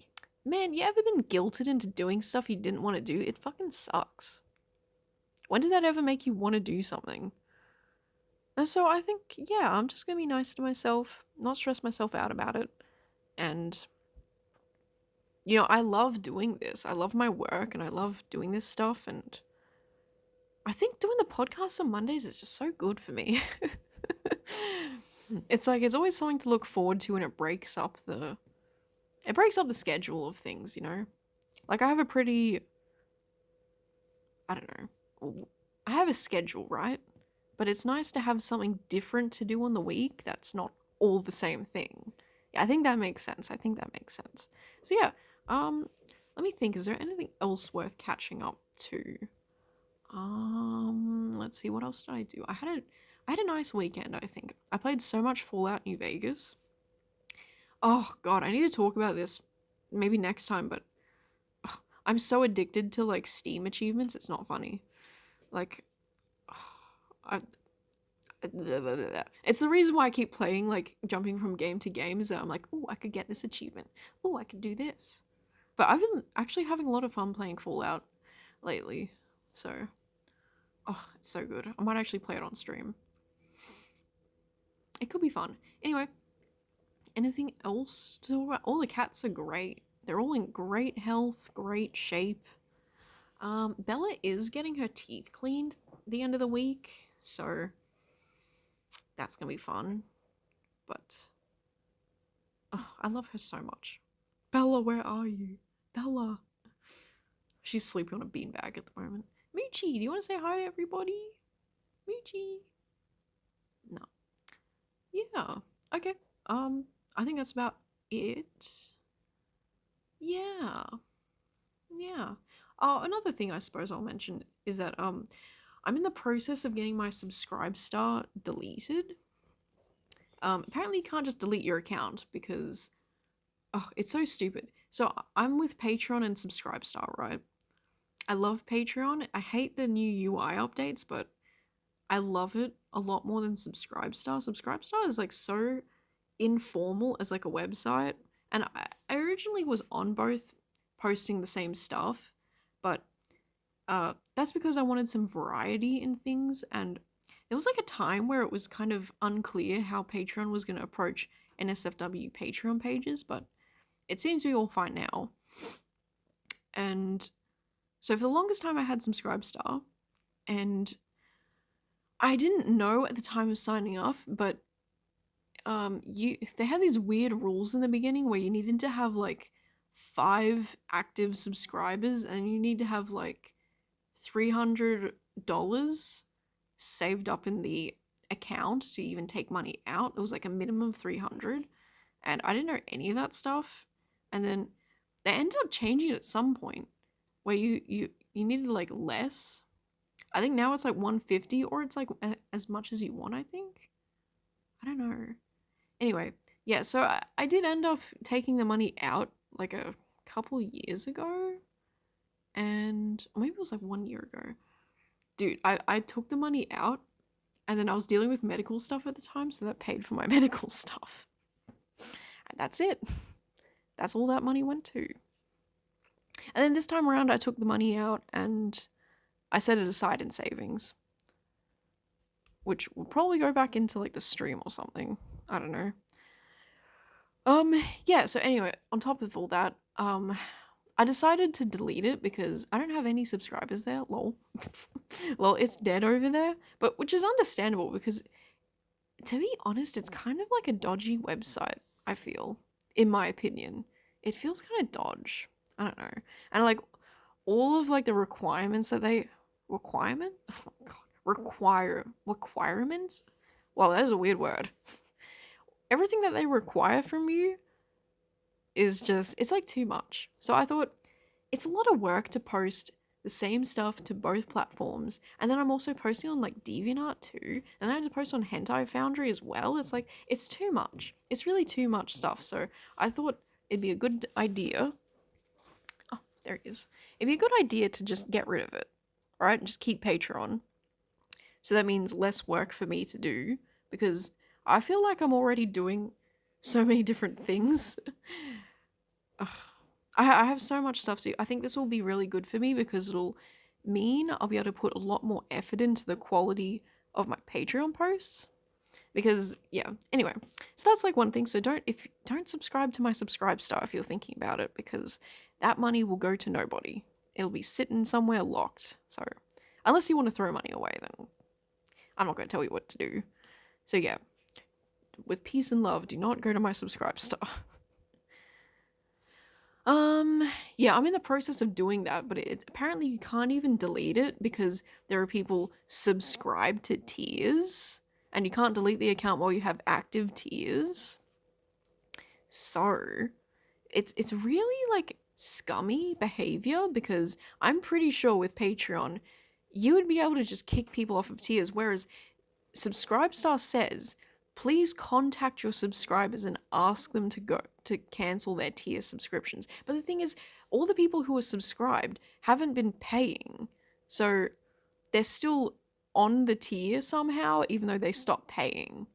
man, you ever been guilted into doing stuff you didn't want to do? It fucking sucks. When did that ever make you want to do something? And so I think, yeah, I'm just going to be nice to myself, not stress myself out about it. And, I love doing this. I love my work and I love doing this stuff. And I think doing the podcast on Mondays is just so good for me. It's like it's always something to look forward to, and it breaks up the schedule of things. Like I have a pretty, I don't know, I have a schedule, right? But it's nice to have something different to do on the week that's not all the same thing. Yeah, I think that makes sense. So yeah, let me think. Is there anything else worth catching up to? Let's see. What else did I do? I had a nice weekend. I think I played so much Fallout New Vegas. Oh god, I need to talk about this maybe next time. But I'm so addicted to like Steam achievements. It's not funny. Like, I it's the reason why I keep playing, like jumping from game to game, is that I'm like, oh, I could get this achievement. Oh, I could do this. But I've been actually having a lot of fun playing Fallout lately. So, oh, it's so good. I might actually play it on stream. It could be fun. Anyway, anything else to talk about? All the cats are great. They're all in great health, great shape. Bella is getting her teeth cleaned the end of the week, so that's gonna be fun. But I love her so much. Bella, where are you? Bella. She's sleeping on a beanbag at the moment. Moochie, do you want to say hi to everybody? Moochie. No. Yeah. Okay. I think that's about it. Yeah. Yeah. Oh, another thing I suppose I'll mention is that I'm in the process of getting my subscribe star deleted. Apparently you can't just delete your account because it's so stupid. So I'm with Patreon and Subscribestar, right? I love Patreon. I hate the new UI updates, but I love it a lot more than Subscribestar. Subscribestar is like so informal as like a website, and I originally was on both posting the same stuff, but that's because I wanted some variety in things, and there was like a time where it was kind of unclear how Patreon was going to approach NSFW Patreon pages, but it seems to be all fine now. And so for the longest time I had Subscribestar, and I didn't know at the time of signing up, but they had these weird rules in the beginning where you needed to have like 5 active subscribers, and you need to have like $300 saved up in the account to even take money out. It was like a minimum of 300, and I didn't know any of that stuff. And then they ended up changing it at some point where you needed like less. I think now it's like 150 or it's like as much as you want, I think. I don't know. Anyway, yeah, so I did end up taking the money out like a couple years ago. And maybe it was like 1 year ago. Dude, I took the money out and then I was dealing with medical stuff at the time, so that paid for my medical stuff. And that's it. That's all that money went to. And then this time around, I took the money out and I set it aside in savings, which will probably go back into like the stream or something. I don't know. Yeah, so anyway, on top of all that, I decided to delete it because I don't have any subscribers there, lol. Lol, it's dead over there, but which is understandable because, to be honest, it's kind of like a dodgy website, I feel, in my opinion. It feels kind of dodge. I don't know. And like all of like the requirements that they requirement? Oh my god. Requirements? Wow, that is a weird word. Everything that they require from you is just, it's like too much. So I thought it's a lot of work to post the same stuff to both platforms, and then I'm also posting on like DeviantArt too, and I have to post on Hentai Foundry as well. It's like, it's too much. It's really too much stuff. So I thought it'd be a good idea. Oh, there it is. It'd be a good idea to just get rid of it, right? Just keep Patreon. So that means less work for me to do because I feel like I'm already doing so many different things. I have so much stuff to do. I think this will be really good for me because it'll mean I'll be able to put a lot more effort into the quality of my Patreon posts. Because yeah, anyway, so that's like one thing. So don't subscribe to my Subscribe Star if you're thinking about it, because that money will go to nobody. It'll be sitting somewhere locked. So unless you want to throw money away, then I'm not going to tell you what to do. So yeah, with peace and love, do not go to my Subscribe Star. Yeah, I'm in the process of doing that, but apparently you can't even delete it because there are people subscribed to tiers, and you can't delete the account while you have active tiers. So, it's really like scummy behavior because I'm pretty sure with Patreon, you would be able to just kick people off of tiers, whereas Subscribestar says, please contact your subscribers and ask them to cancel their tier subscriptions. But the thing is, all the people who are subscribed haven't been paying. So they're still on the tier somehow, even though they stopped paying.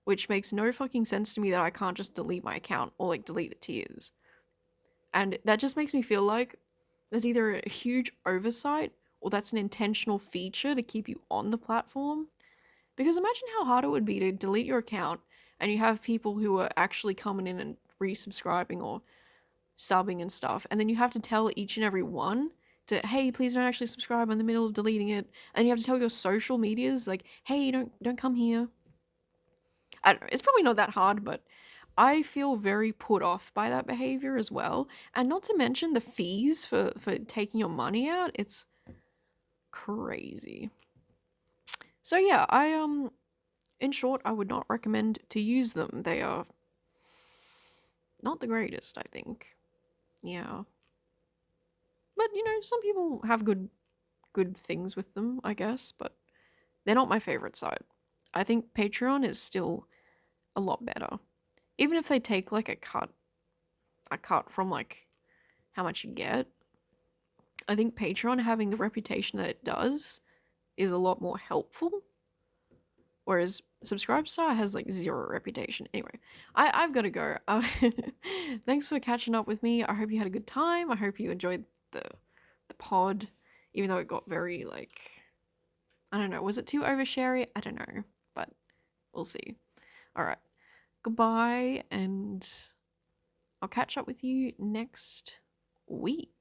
Which makes no fucking sense to me that I can't just delete my account or like delete the tiers. And that just makes me feel like there's either a huge oversight or that's an intentional feature to keep you on the platform. Because imagine how hard it would be to delete your account and you have people who are actually coming in and resubscribing or subbing and stuff, and then you have to tell each and every one to, hey, please don't actually subscribe, I'm in the middle of deleting it, and you have to tell your social medias like, hey, don't come here. I don't know, it's probably not that hard, but I feel very put off by that behavior as well. And not to mention the fees for taking your money out, it's crazy. So yeah, in short, I would not recommend to use them. They are not the greatest, I think. Yeah. But, you know, some people have good things with them, I guess, but they're not my favorite site. I think Patreon is still a lot better. Even if they take like a cut from like how much you get, I think Patreon having the reputation that it does is a lot more helpful. Whereas Subscribestar has like zero reputation. Anyway, I've got to go. Thanks for catching up with me. I hope you had a good time. I hope you enjoyed the pod, even though it got very like, I don't know, was it too oversharey? I don't know, but we'll see. All right, goodbye, and I'll catch up with you next week.